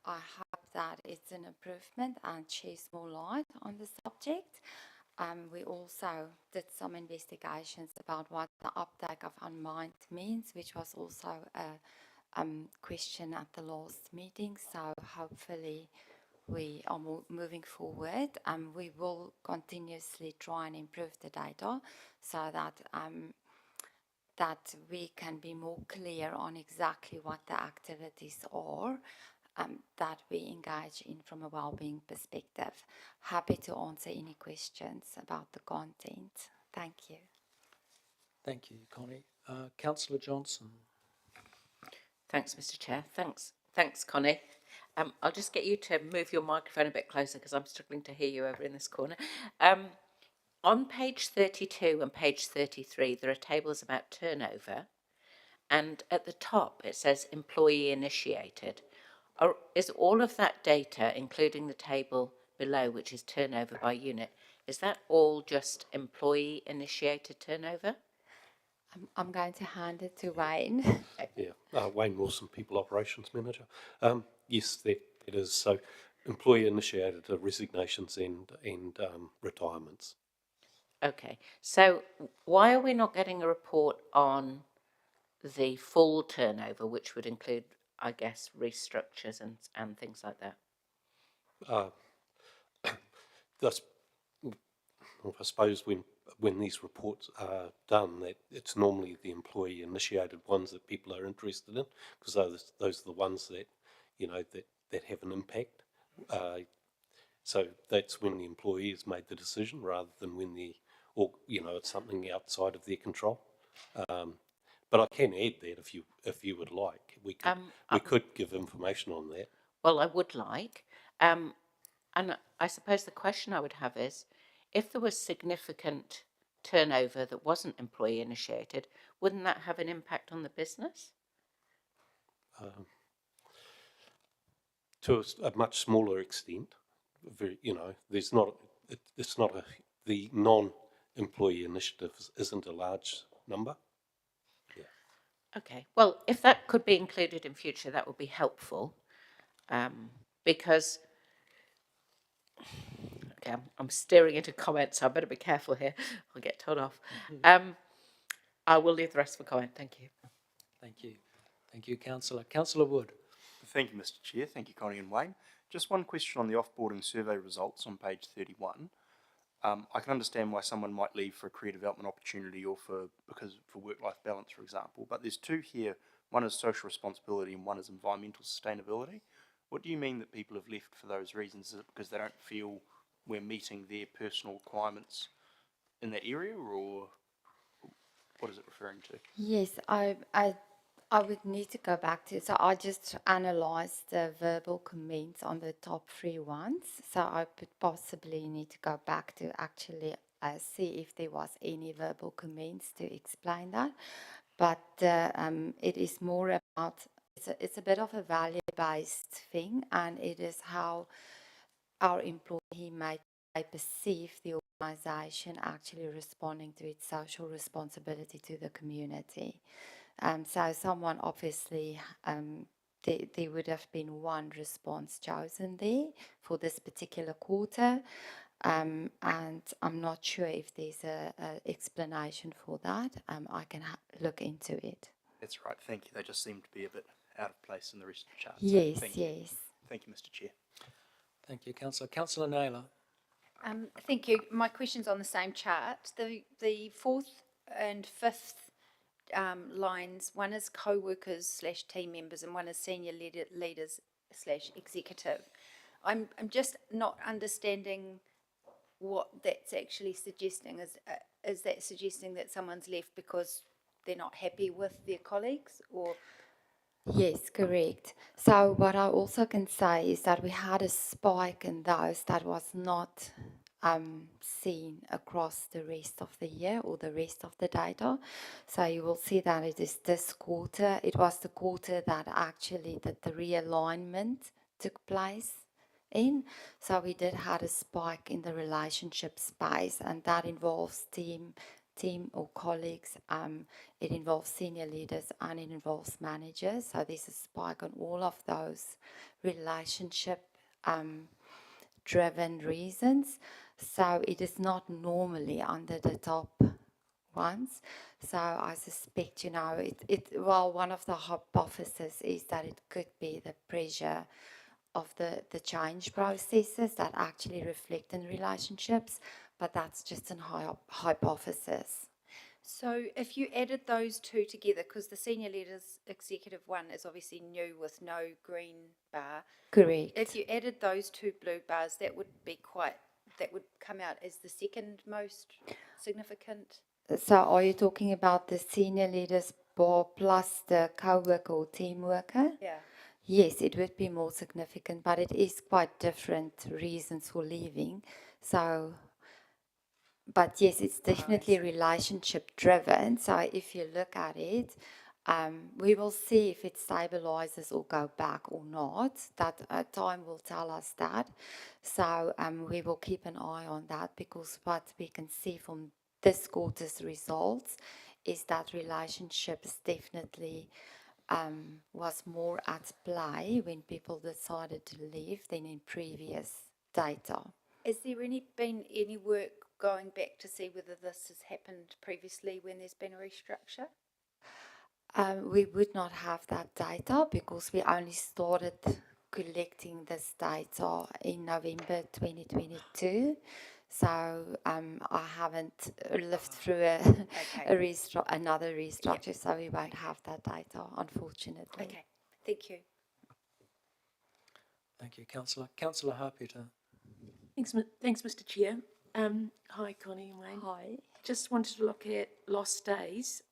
I hope that it's an improvement and sheds more light on the subject. We also did some investigations about what the uptake of unmined means, which was also a question at the last meeting. So hopefully we are moving forward. We will continuously try and improve the data so that that we can be more clear on exactly what the activities are that we engage in from a wellbeing perspective. Happy to answer any questions about the content. Thank you. Thank you, Connie. Councillor Johnson. Thanks, Mr. Chair. Thanks, Connie. I'll just get you to move your microphone a bit closer because I'm struggling to hear you over in this corner. On page 32 and page 33, there are tables about turnover, and at the top it says employee initiated. Is all of that data, including the table below, which is turnover by unit, is that all just employee initiated turnover? I'm going to hand it to Wayne. Yeah, Wayne Wilson, People Operations Manager. Yes, that is. So employee initiated resignations and retirements. Okay, so why are we not getting a report on the full turnover, which would include, I guess, restructures and things like that? That's, I suppose when these reports are done, that it's normally the employee initiated ones that people are interested in, because those are the ones that, you know, that have an impact. So that's when the employee has made the decision rather than when it's something outside of their control. But I can add that if you would like, we could give information on that. Well, I would like, and I suppose the question I would have is, if there was significant turnover that wasn't employee initiated, wouldn't that have an impact on the business? To a much smaller extent, there's not. It's not the non-employee initiatives isn't a large number. Yeah. Okay. Well, if that could be included in future, that would be helpful, because. Okay, I'm steering into comments, so I better be careful here. I'll get told off. I will leave the rest for comment. Thank you. Thank you. Thank you, Councillor. Councillor Wood. Thank you, Mr. Chair. Thank you, Connie and Wayne. Just one question on the offboarding survey results on page 31. I can understand why someone might leave for a career development opportunity or for work-life balance, for example, but there's two here. One is social responsibility and one is environmental sustainability. What do you mean that people have left for those reasons? Is it because they don't feel we're meeting their personal requirements in that area, or what is it referring to? Yes, I would need to go back to, so I just analysed the verbal comments on the top 3 ones, so I would possibly need to go back to actually see if there was any verbal comments to explain that, but it is more about, it's a bit of a value-based thing, and it is how our employee may perceive the organisation actually responding to its social responsibility to the community. So someone obviously, there would have been one response chosen there for this particular quarter, and I'm not sure if there's a explanation for that. I can look into it. That's right, thank you. They just seem to be a bit out of place in the rest of the chart. Yes, so yes. Thank you, Mr. Chair. Thank you, Councillor. Councillor Naylor. Thank you. My question's on the same chart. The 4th and 5th lines, one is co-workers / team members and one is senior leaders / executive. I'm just not understanding what that's actually suggesting. Is that suggesting that someone's left because they're not happy with their colleagues, or? Yes, correct. So what I also can say is that we had a spike in those that was not seen across the rest of the year or the rest of the data. So you will see that it is this quarter. It was the quarter that actually the realignment took place in. So we did have a spike in the relationship space, and that involves team or colleagues, it involves senior leaders, and it involves managers. So there's a spike on all of those relationship driven reasons. So it is not normally under the top ones. So I suspect, well, one of the hypotheses is that it could be the pressure of the change processes that actually reflect in relationships, but that's just an hypothesis. So if you added those two together, because the senior leaders executive one is obviously new with no green bar. Correct. If you added those two blue bars, that would come out as the second most significant. So are you talking about the senior leaders bar plus the co-worker or team worker? Yeah. Yes, it would be more significant, but it is quite different reasons for leaving. So, but yes, it's definitely relationship driven. So if you look at it, we will see if it stabilizes or go back or not. That time will tell us that. So we will keep an eye on that, because what we can see from this quarter's results is that relationships definitely was more at play when people decided to leave than in previous data. Has there been any work going back to see whether this has happened previously when there's been a restructure? We would not have that data because we only started collecting this data in November 2022. So I haven't lived through another restructure, so we won't have that data, unfortunately. Okay, thank you. Thank you, Councillor. Councillor Harpeter. Thanks, Mr. Chair. Hi, Connie and Wayne. Hi. Just wanted to look at lost days.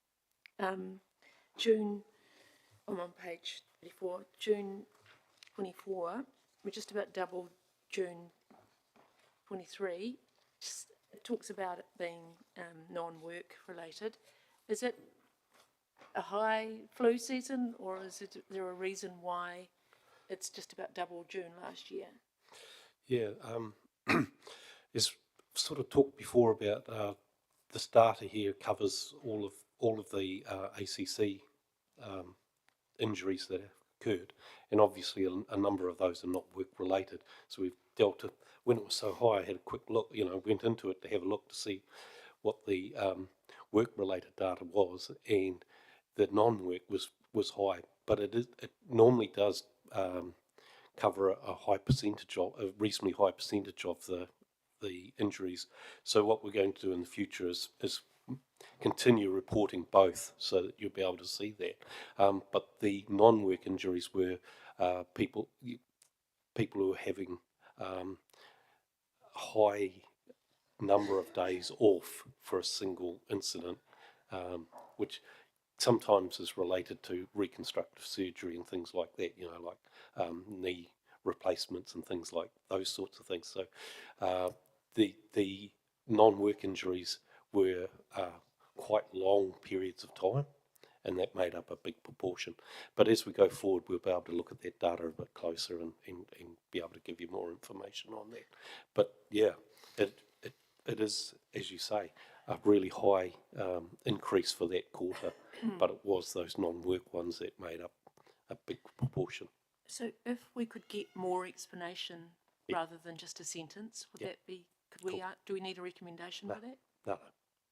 June, I'm on page 34, June 24, we're just about double June 23. It talks about it being non-work related. Is it a high flu season, or is there a reason why it's just about double June last year? Yeah, as sort of talked before about this data here covers all of the ACC injuries that have occurred, and obviously a number of those are not work related. So we've dealt with, when it was so high, I had a quick look, went into it to have a look to see what the work related data was, and the non-work was high, but it normally does cover a high percentage of, a reasonably high percentage of the injuries. So what we're going to do in the future is continue reporting both, so that you'll be able to see that. But the non-work injuries were people who are having high number of days off for a single incident, which sometimes is related to reconstructive surgery and things like that, like knee replacements and things like those sorts of things. So the non-work injuries were quite long periods of time, and that made up a big proportion. But as we go forward, we'll be able to look at that data a bit closer and be able to give you more information on that. But yeah, it is, as you say, a really high increase for that quarter, but it was those non-work ones that made up a big proportion. So if we could get more explanation rather than just a sentence, would that be, do we need a recommendation for that? No.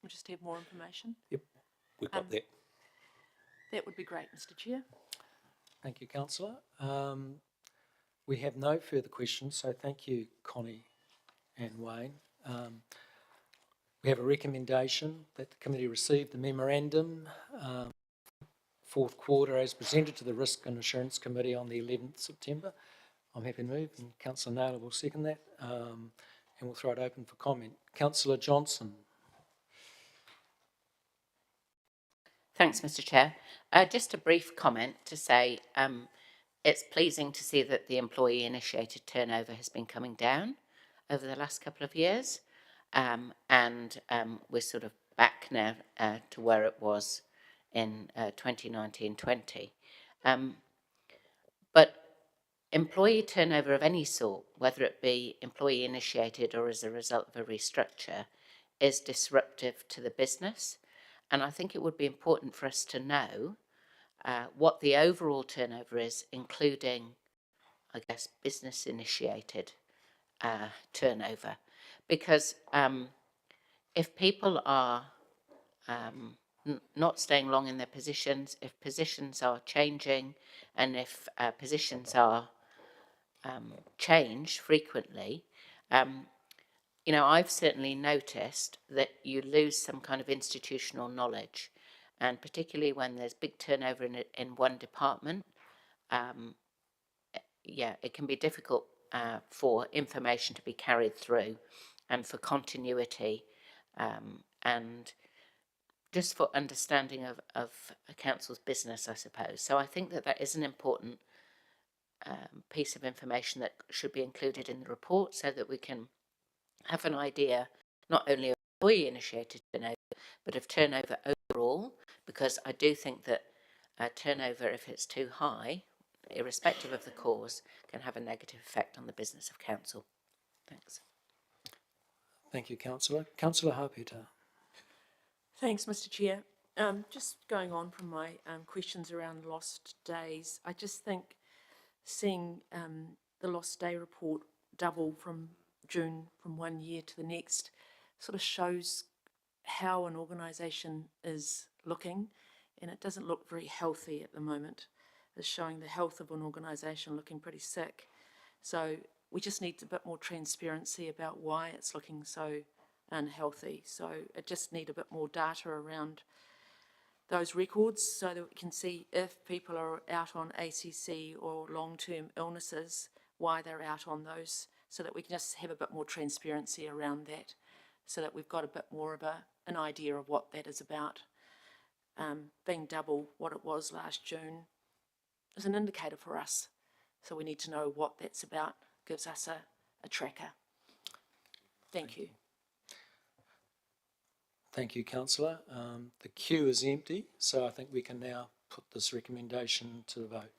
We'll just have more information? Yep, we've got that. That would be great, Mr. Chair. Thank you, Councillor. We have no further questions, so thank you, Connie and Wayne. We have a recommendation that the committee receive the memorandum fourth quarter as presented to the Risk and Assurance Committee on the 11th September. I'm happy to move, and Councillor Naylor will second that, and we'll throw it open for comment. Councillor Johnson. Thanks, Mr. Chair. Just a brief comment to say it's pleasing to see that the employee-initiated turnover has been coming down over the last couple of years, and we're sort of back now to where it was in 2019-20. But employee turnover of any sort, whether it be employee-initiated or as a result of a restructure, is disruptive to the business. And I think it would be important for us to know what the overall turnover is, including I guess, business initiated turnover. Because if people are not staying long in their positions, if positions are changing, and if positions are changed frequently, you know, I've certainly noticed that you lose some kind of institutional knowledge, and particularly when there's big turnover in one department, yeah, it can be difficult for information to be carried through, and for continuity, and just for understanding of a council's business, I suppose. So I think that that is an important piece of information that should be included in the report, so that we can have an idea not only of employee-initiated turnover, but of turnover overall, because I do think that turnover, if it's too high, irrespective of the cause, can have a negative effect on the business of council. Thanks. Thank you, Councillor. Councillor Hapeta. Thanks, Mr. Chair. Just going on from my questions around lost days, I just think seeing the lost day report double from June from 1 year to the next sort of shows how an organisation is looking, and it doesn't look very healthy at the moment. It's showing the health of an organisation looking pretty sick. So we just need a bit more transparency about why it's looking so unhealthy. So it just need a bit more data around those records, so that we can see if people are out on ACC or long-term illnesses, why they're out on those, so that we can just have a bit more transparency around that, so that we've got a bit more of an idea of what that is about. Being double what it was last June is an indicator for us, so we need to know what that's about. Gives us a tracker. Thank you. Thank you, Councillor. The queue is empty, so I think we can now put this recommendation to the vote.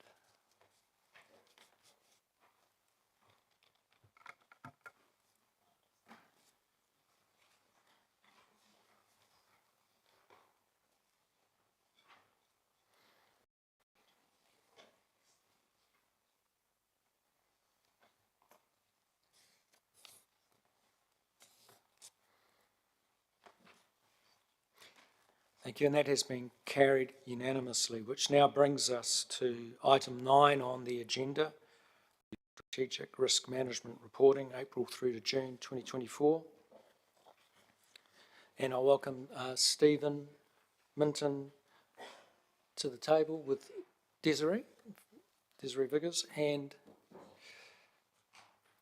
Thank you, and that has been carried unanimously, which now brings us to item 9 on the agenda, Strategic Risk Management Reporting, April through to June 2024. And I welcome Stephen Minton to the table with Desiree Vickers, and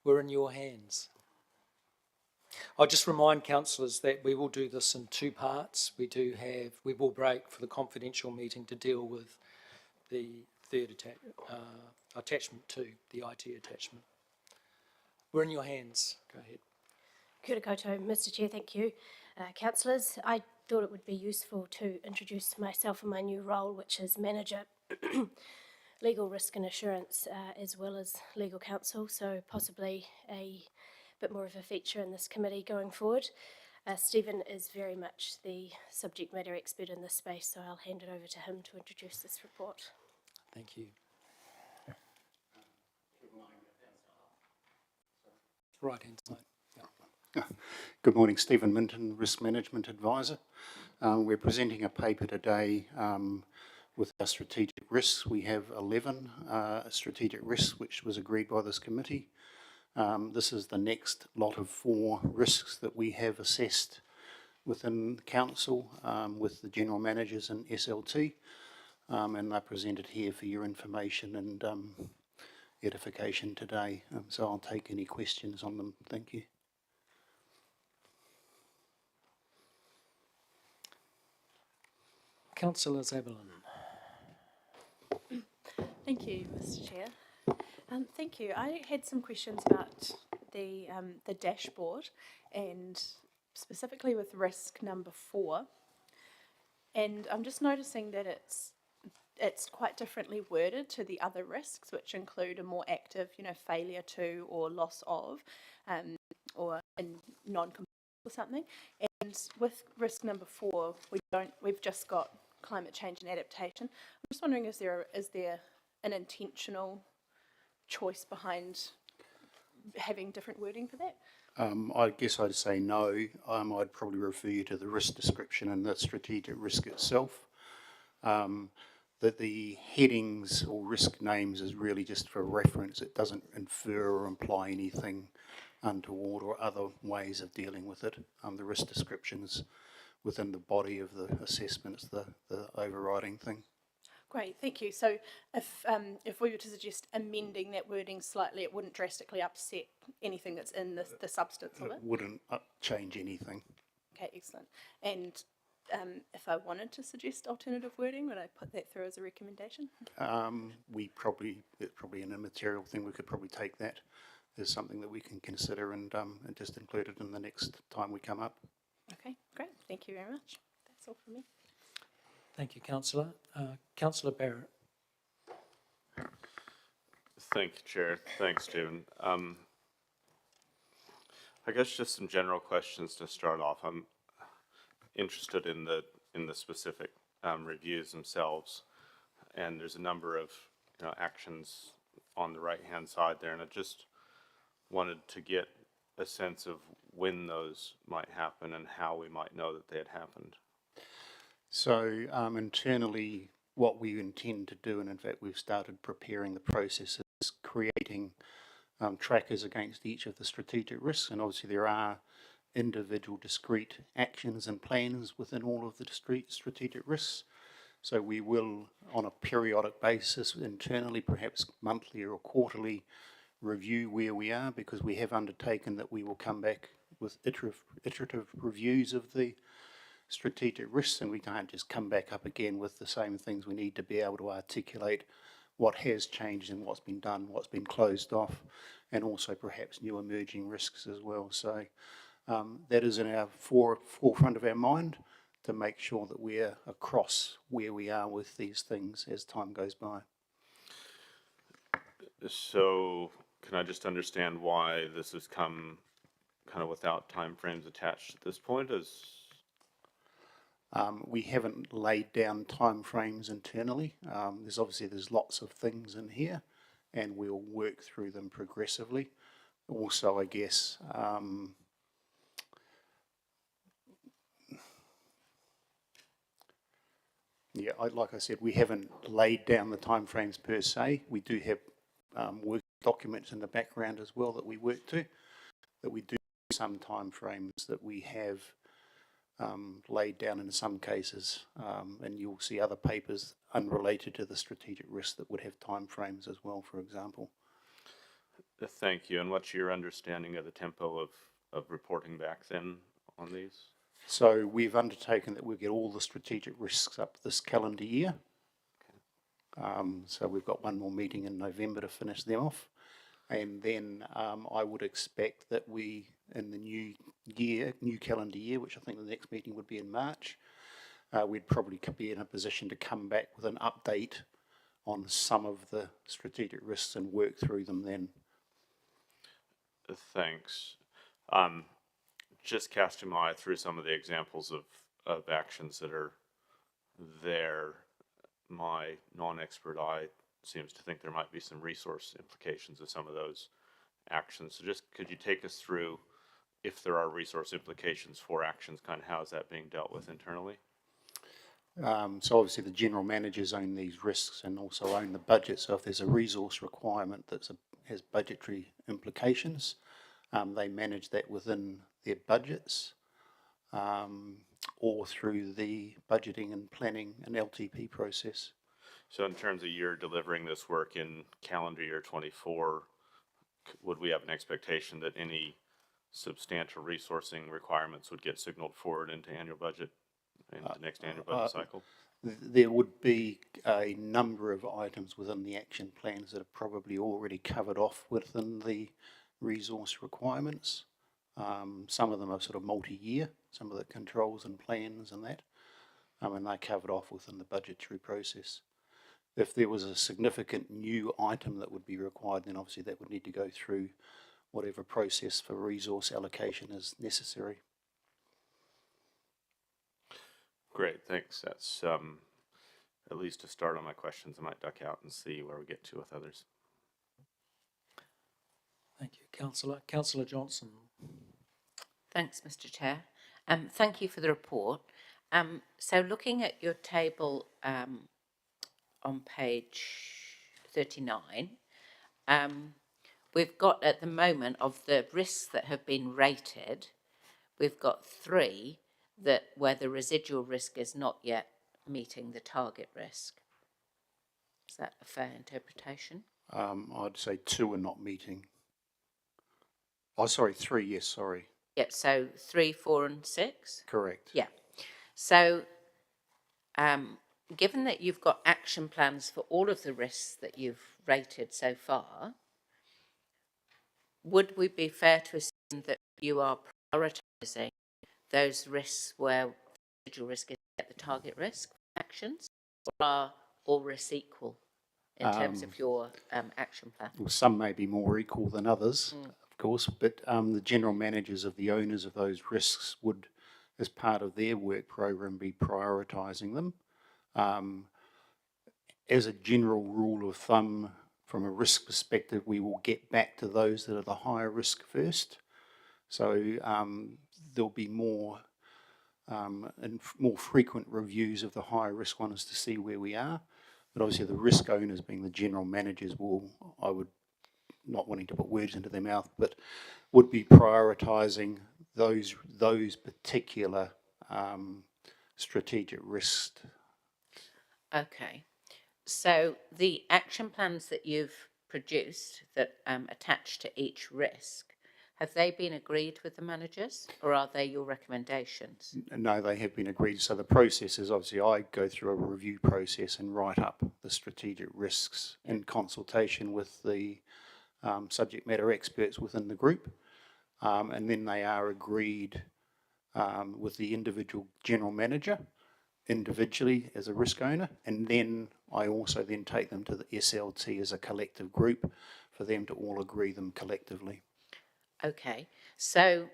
we're in your hands. I'll just remind councillors that we will do this in 2 parts. We will break for the confidential meeting to deal with the third attachment 2, the IT attachment. We're in your hands. Go ahead. Kia ora koutou, Mr. Chair, thank you. Councillors, I thought it would be useful to introduce myself in my new role, which is Manager Legal Risk and Assurance, as well as Legal Counsel, so possibly a bit more of a feature in this committee going forward. Stephen is very much the subject matter expert in this space, so I'll hand it over to him to introduce this report. Thank you. Right hand side. Yeah. Good morning, Stephen Minton, Risk Management Advisor. We're presenting a paper today with our strategic risks. We have 11 strategic risks which was agreed by this committee. This is the next lot of 4 risks that we have assessed within the council with the general managers and SLT, and they're presented here for your information and edification today. So I'll take any questions on them. Thank you. Councillor Zabelin. Thank you, Mr. Chair. Thank you. I had some questions about the dashboard, and specifically with risk number 4. And I'm just noticing that it's quite differently worded to the other risks, which include a more active, failure to or loss of, or in non-compliance or something. And with risk number 4, we've just got climate change and adaptation. I'm just wondering, is there an intentional choice behind having different wording for that? I guess I'd say no. I'd probably refer you to the risk description and the strategic risk itself. That the headings or risk names is really just for reference. It doesn't infer or imply anything untoward or other ways of dealing with it. The risk descriptions within the body of the assessment is the overriding thing. Great, thank you. So if we were to suggest amending that wording slightly, it wouldn't drastically upset anything that's in the substance of it? It wouldn't change anything. Okay, excellent. And if I wanted to suggest alternative wording, would I put that through as a recommendation? It's probably an immaterial thing. We could probably take that as something that we can consider and just include it in the next time we come up. Okay, great. Thank you very much. That's all from me. Thank you, Councillor. Councillor Barrett. Thank you, Chair. Thanks, Stephen. I guess just some general questions to start off. I'm interested in the specific reviews themselves, and there's a number of actions on the right-hand side there, and I just wanted to get a sense of when those might happen and how we might know that they had happened. So internally, what we intend to do, and in fact we've started preparing the process, is creating trackers against each of the strategic risks, and obviously there are individual discrete actions and plans within all of the strategic risks. So we will, on a periodic basis, internally, perhaps monthly or quarterly, review where we are, because we have undertaken that we will come back with iterative reviews of the strategic risks, and we can't just come back up again with the same things. We need to be able to articulate what has changed and what's been done, what's been closed off, and also perhaps new emerging risks as well. So that is in our forefront of our mind, to make sure that we're across where we are with these things as time goes by. So can I just understand why this has come kind of without timeframes attached at this point? We haven't laid down timeframes internally. There's lots of things in here, and we'll work through them progressively. Also, I guess, like I said, we haven't laid down the timeframes per se. We do have work documents in the background as well that we work to, that we do some timeframes that we have laid down in some cases, and you'll see other papers unrelated to the strategic risk that would have timeframes as well, for example. Thank you. And what's your understanding of the tempo of reporting back then on these? So we've undertaken that we'll get all the strategic risks up this calendar year. So we've got one more meeting in November to finish them off. And then I would expect that we, in the new calendar year, which I think the next meeting would be in March, we'd probably be in a position to come back with an update on some of the strategic risks and work through them then. Thanks. Just casting my eye through some of the examples of actions that are there, my non-expert eye seems to think there might be some resource implications of some of those actions. So just could you take us through, if there are resource implications for actions, kind of how is that being dealt with internally? So obviously the general managers own these risks and also own the budget. So if there's a resource requirement that has budgetary implications, they manage that within their budgets or through the budgeting and planning and LTP process. So in terms of you're delivering this work in calendar year 24, would we have an expectation that any substantial resourcing requirements would get signaled forward into annual budget, in the next annual budget cycle? There would be a number of items within the action plans that are probably already covered off within the resource requirements. Some of them are sort of multi-year, some of the controls and plans and that, and they're covered off within the budgetary process. If there was a significant new item that would be required, then obviously that would need to go through whatever process for resource allocation is necessary. Great, thanks. That's at least a start on my questions. I might duck out and see where we get to with others. Thank you, Councillor. Councillor Johnson. Thanks, Mr. Chair. Thank you for the report. So looking at your table on page 39, we've got at the moment of the risks that have been rated, we've got 3 that where the residual risk is not yet meeting the target risk. Is that a fair interpretation? I'd say 2 are not meeting. Oh, sorry, 3, yes, sorry. Yeah, so 3, 4 and 6? Correct. Yeah. So given that you've got action plans for all of the risks that you've rated so far, would we be fair to assume that you are prioritising those risks where residual risk is at the target risk actions, or are all risks equal in terms of your action plan? Well, some may be more equal than others, of course, but the general managers of the owners of those risks would, as part of their work program, be prioritising them. As a general rule of thumb, from a risk perspective, we will get back to those that are the higher risk first. So there'll be more and more frequent reviews of the higher risk ones to see where we are. But obviously the risk owners, being the general managers, will, I would, not wanting to put words into their mouth, but would be prioritising those particular strategic risks. Okay. So the action plans that you've produced that attach to each risk, have they been agreed with the managers, or are they your recommendations? No, they have been agreed. So the process is obviously I go through a review process and write up the strategic risks in consultation with the subject matter experts within the group, and then they are agreed with the individual general manager individually as a risk owner, and then I also then take them to the SLT as a collective group for them to all agree them collectively. Okay, so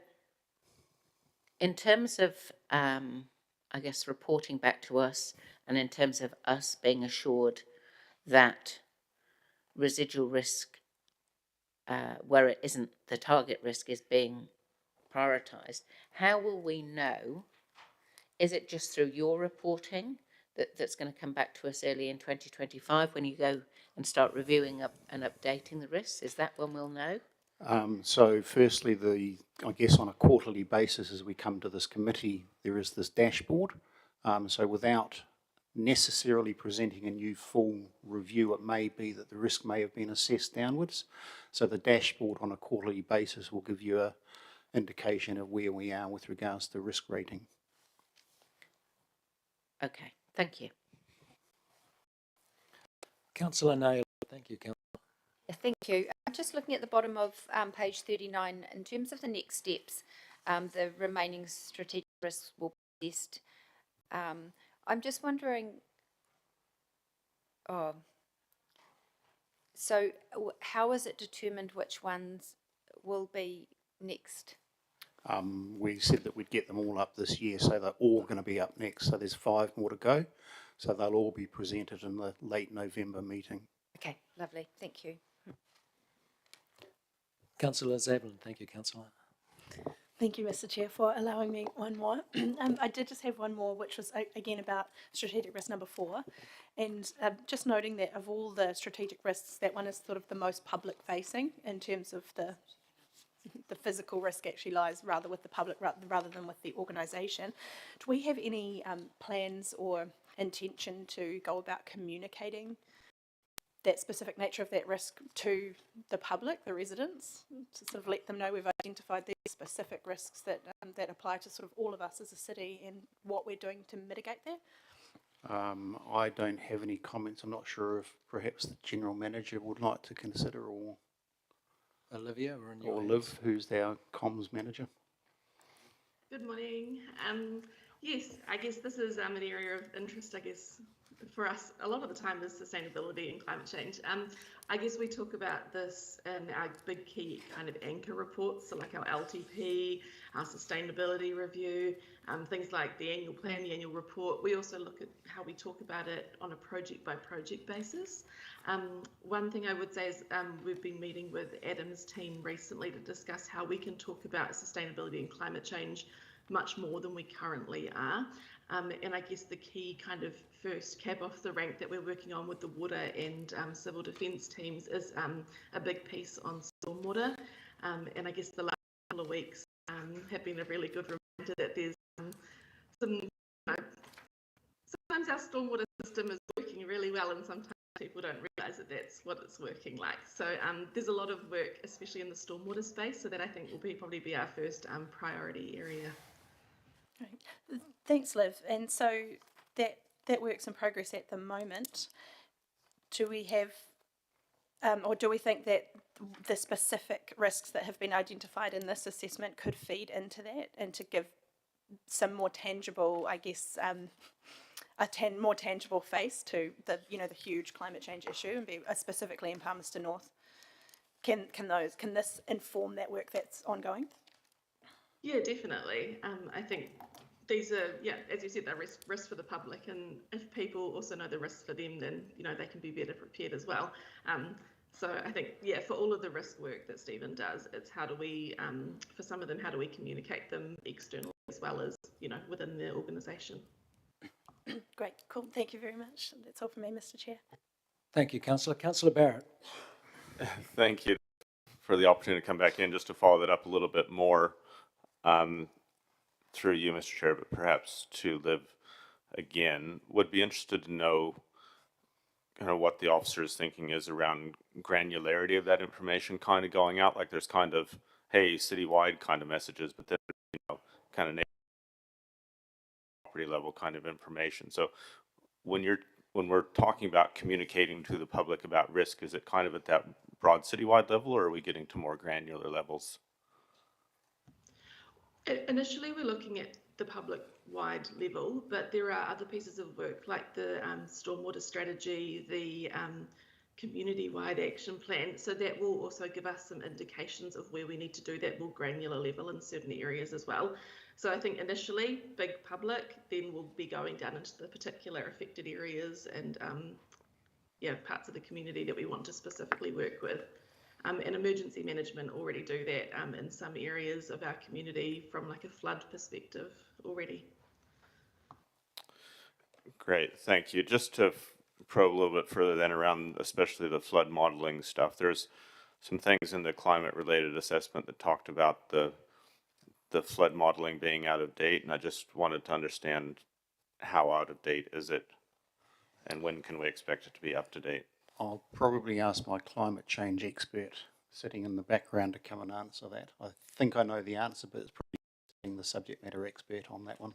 in terms of, I guess, reporting back to us, and in terms of us being assured that residual risk, where it isn't the target risk, is being prioritised, how will we know? Is it just through your reporting that's going to come back to us early in 2025 when you go and start reviewing up and updating the risks? Is that when we'll know? So firstly, I guess on a quarterly basis as we come to this committee, there is this dashboard. So without necessarily presenting a new full review, it may be that the risk may have been assessed downwards. So the dashboard on a quarterly basis will give you an indication of where we are with regards to risk rating. Okay, thank you. Councillor Naylor. Thank you, Councillor. Thank you. I'm just looking at the bottom of page 39. In terms of the next steps, the remaining strategic risks will be assessed. I'm just wondering, so how is it determined which ones will be next? We said that we'd get them all up this year, so they're all going to be up next. So there's 5 more to go. So they'll all be presented in the late November meeting. Okay, lovely. Thank you. Councillor Zablin. Thank you, Councillor. Thank you, Mr. Chair, for allowing me one more. I did just have one more, which was again about strategic risk number 4, and just noting that of all the strategic risks, that one is sort of the most public facing in terms of the physical risk actually lies rather with the public rather than with the organisation. Do we have any plans or intention to go about communicating that specific nature of that risk to the public, the residents, to sort of let them know we've identified these specific risks that that apply to sort of all of us as a city and what we're doing to mitigate that? I don't have any comments. I'm not sure if perhaps the General Manager would like to consider, or Olivia, or Liv, who's our comms manager. Good morning. Yes, I guess this is an area of interest, I guess, for us, a lot of the time is sustainability and climate change. I guess we talk about this in our big key kind of anchor reports, so like our LTP, our sustainability review, things like the annual plan, the annual report. We also look at how we talk about it on a project by project basis. One thing I would say is we've been meeting with Adam's team recently to discuss how we can talk about sustainability and climate change much more than we currently are. And I guess the key kind of first cab off the rank that we're working on with the water and civil defence teams is a big piece on stormwater. And I guess the last couple of weeks have been a really good reminder that there's some, sometimes our stormwater system is working really well and sometimes people don't realise that that's what it's working like. So there's a lot of work, especially in the stormwater space, so that I think will probably be our first priority area. Right. Thanks, Liv. And so that work's in progress at the moment. Do we have, or do we think that the specific risks that have been identified in this assessment could feed into that and to give some more tangible, I guess, more tangible face to the the huge climate change issue and be specifically in Palmerston North? Can this inform that work that's ongoing? Yeah, definitely. I think these are, as you said, they're risks for the public, and if people also know the risks for them, then they can be better prepared as well. So I think, for all of the risk work that Stephen does, it's how do we, for some of them, how do we communicate them externally as well as within the organisation. Great, cool. Thank you very much. That's all from me, Mr. Chair. Thank you, Councillor. Councillor Barrett. Thank you for the opportunity to come back in just to follow that up a little bit more. Through you, Mr. Chair, but perhaps to Liv again, would be interested to know kind of what the officer's thinking is around granularity of that information kind of going out. Like there's kind of, hey, citywide kind of messages, but then, kind of property level kind of information. So when we're talking about communicating to the public about risk, is it kind of at that broad citywide level, or are we getting to more granular levels? Initially, we're looking at the public-wide level, but there are other pieces of work like the stormwater strategy, the community-wide action plan. So that will also give us some indications of where we need to do that more granular level in certain areas as well. So I think initially, big public, then we'll be going down into the particular affected areas and parts of the community that we want to specifically work with. And emergency management already do that in some areas of our community from like a flood perspective already. Great, thank you. Just to probe a little bit further then around especially the flood modeling stuff, there's some things in the climate related assessment that talked about the flood modeling being out of date, and I just wanted to understand how out of date is it and when can we expect it to be up to date? I'll probably ask my climate change expert sitting in the background to come and answer that. I think I know the answer, but it's probably being the subject matter expert on that one.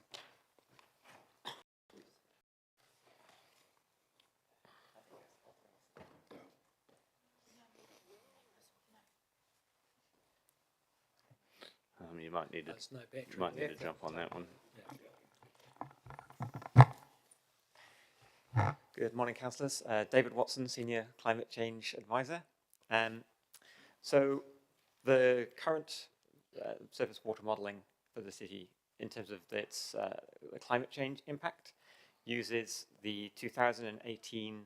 You might need to jump on that one. Good morning, councillors. David Watson, Senior Climate Change Advisor. So the current surface water modelling for the city in terms of its climate change impact uses the 2018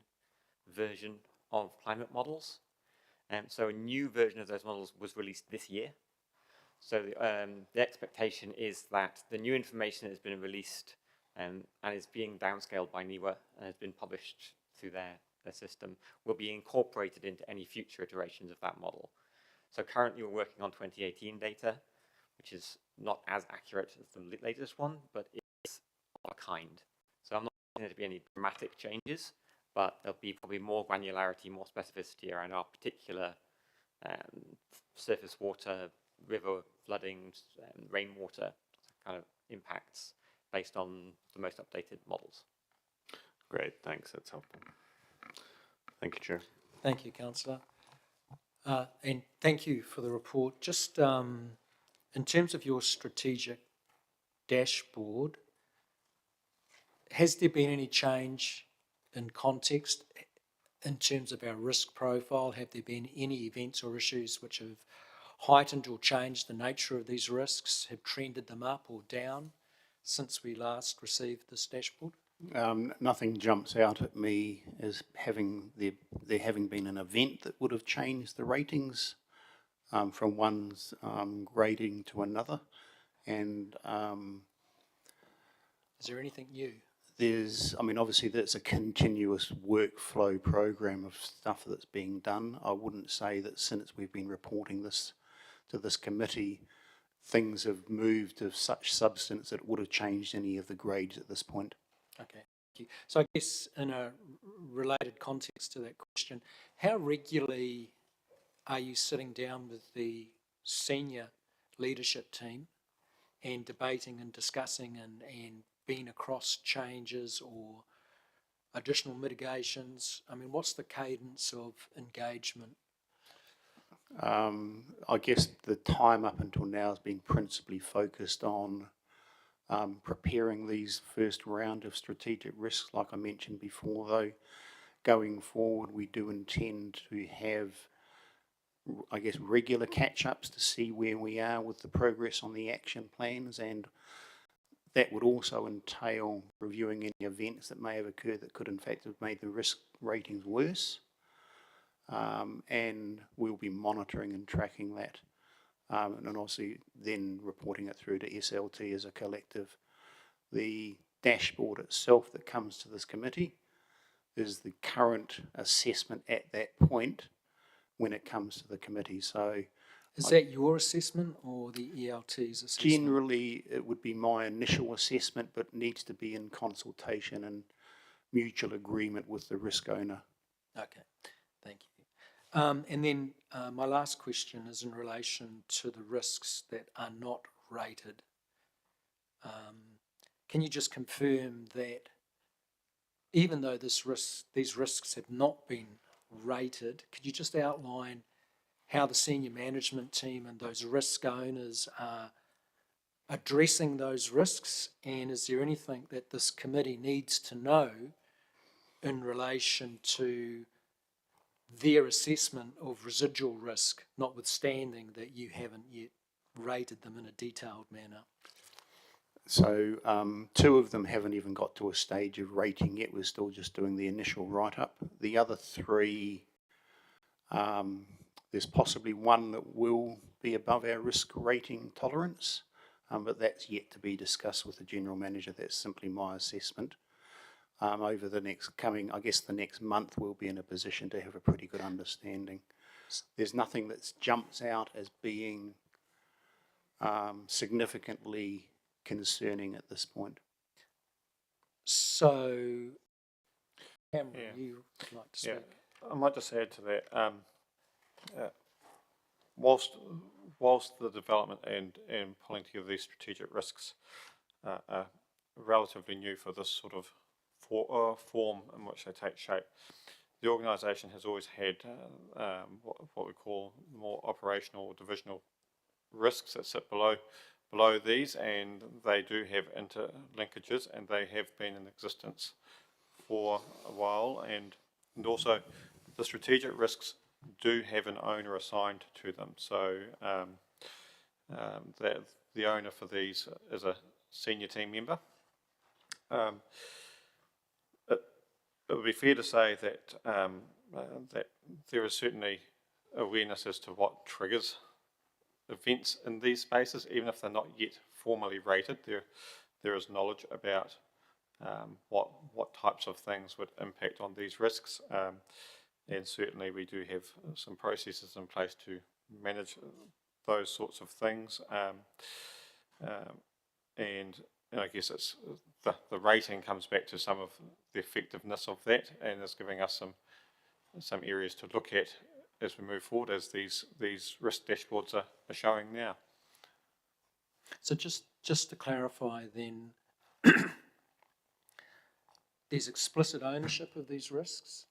version of climate models. So a new version of those models was released this year. So the expectation is that the new information has been released and is being downscaled by NIWA and has been published through their system, will be incorporated into any future iterations of that model. So currently we're working on 2018 data, which is not as accurate as the latest one, but it's of a kind. So I'm not expecting there to be any dramatic changes, but there'll be probably more granularity, more specificity around our particular surface water, river flooding, rainwater kind of impacts based on the most updated models. Great, thanks, that's helpful. Thank you, Chair. Thank you, Councillor. And thank you for the report. Just in terms of your strategic dashboard, has there been any change in context in terms of our risk profile? Have there been any events or issues which have heightened or changed the nature of these risks, have trended them up or down since we last received this dashboard? Nothing jumps out at me as having there having been an event that would have changed the ratings from one's grading to another. And is there anything new? Obviously there's a continuous workflow program of stuff that's being done. I wouldn't say that since we've been reporting this to this committee, things have moved of such substance that it would have changed any of the grades at this point. Okay, thank you. So I guess in a related context to that question, how regularly are you sitting down with the senior leadership team and debating and discussing and being across changes or additional mitigations? I mean, what's the cadence of engagement? I guess the time up until now has been principally focused on preparing these first round of strategic risks, like I mentioned before, though. Going forward, we do intend to have, I guess, regular catch-ups to see where we are with the progress on the action plans, and that would also entail reviewing any events that may have occurred that could in fact have made the risk ratings worse. And we'll be monitoring and tracking that, and obviously then reporting it through to SLT as a collective. The dashboard itself that comes to this committee is the current assessment at that point when it comes to the committee. So, is that your assessment or the ELT's assessment? Generally, it would be my initial assessment, but needs to be in consultation and mutual agreement with the risk owner. Okay, thank you. And then my last question is in relation to the risks that are not rated. Can you just confirm that even though these risks have not been rated, could you just outline how the senior management team and those risk owners are addressing those risks? And is there anything that this committee needs to know in relation to their assessment of residual risk, notwithstanding that you haven't yet rated them in a detailed manner? So 2 of them haven't even got to a stage of rating yet. We're still just doing the initial write-up. The other 3, there's possibly 1 that will be above our risk rating tolerance, but that's yet to be discussed with the general manager. That's simply my assessment. Over the next I guess the next month, we'll be in a position to have a pretty good understanding. There's nothing that jumps out as being significantly concerning at this point. So, Cameron, you would like to speak? Yeah, I might just add to that. Whilst the development and pulling together these strategic risks are relatively new for this sort of form in which they take shape, the organisation has always had what we call more operational or divisional risks that sit below these, and they do have interlinkages, and they have been in existence for a while, and also the strategic risks do have an owner assigned to them. So that the owner for these is a senior team member. It would be fair to say that that there is certainly awareness as to what triggers events in these spaces, even if they're not yet formally rated. There is knowledge about what types of things would impact on these risks, and certainly we do have some processes in place to manage those sorts of things. And I guess it's the rating comes back to some of the effectiveness of that, and is giving us some areas to look at as we move forward, as these risk dashboards are showing now. So just to clarify then, there's explicit ownership of these risks?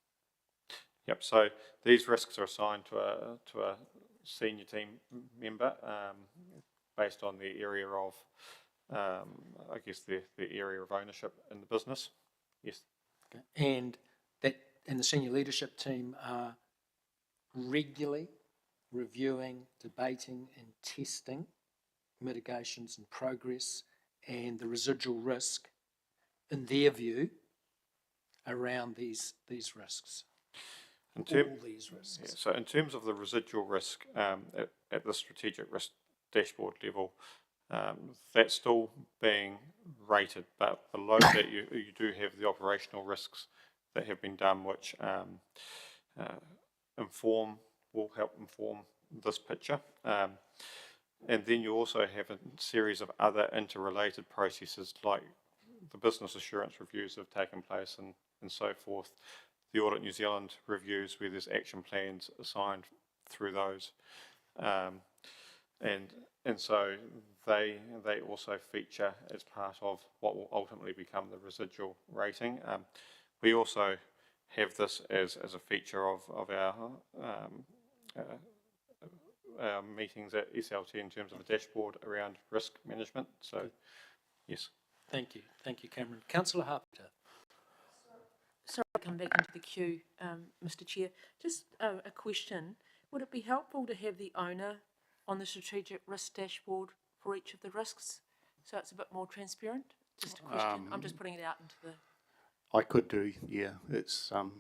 Yep, so these risks are assigned to a senior team member based on the area of, I guess, the area of ownership in the business. Yes. Okay. And that and the senior leadership team are regularly reviewing, debating and testing mitigations and progress and the residual risk, in their view, around these risks. All these risks. Yeah, so in terms of the residual risk at the strategic risk dashboard level, that's still being rated, but below that you do have the operational risks that have been done, which will help inform this picture. And then you also have a series of other interrelated processes like the business assurance reviews that have taken place and so forth, the Audit New Zealand reviews where there's action plans assigned through those. And so they also feature as part of what will ultimately become the residual rating. We also have this as a feature of our meetings at SLT in terms of a dashboard around risk management. So, yes. Thank you, Cameron. Councillor Harper. Sorry to come back into the queue, Mr. Chair. Just a question. Would it be helpful to have the owner on the strategic risk dashboard for each of the risks, so it's a bit more transparent? Just a question. I'm just putting it out into the... I could do, yeah. It's how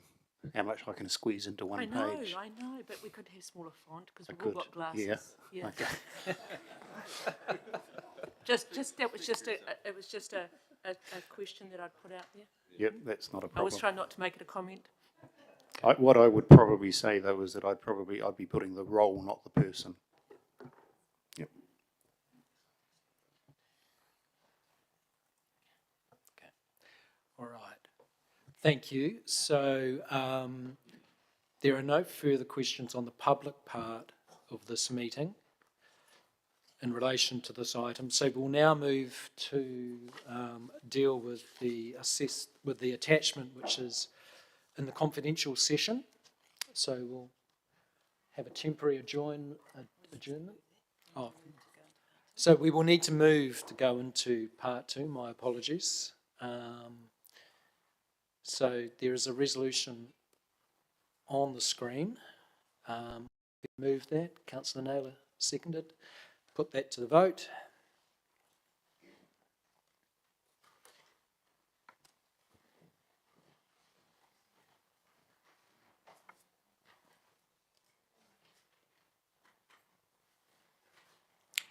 much I can squeeze into one page. I know, but we could have smaller font because we've all got glasses. Yeah. Okay. It was just a question that I'd put out there. Yep, that's not a problem. I was trying not to make it a comment. What I would probably say though is that I'd be putting the role, not the person. Yep. Okay. All right. Thank you. So there are no further questions on the public part of this meeting in relation to this item. So we'll now move to deal with the attachment, which is in the confidential session. So we'll have a temporary adjournment. Oh. So we will need to move to go into part 2. My apologies. So there is a resolution on the screen. Move that. Councillor Naylor seconded. Put that to the vote.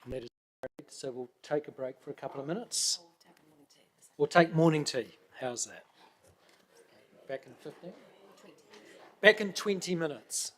And that is great. So we'll take a break for a couple of minutes. We'll take morning tea. How's that? Back in 15? 20. Back in 20 minutes.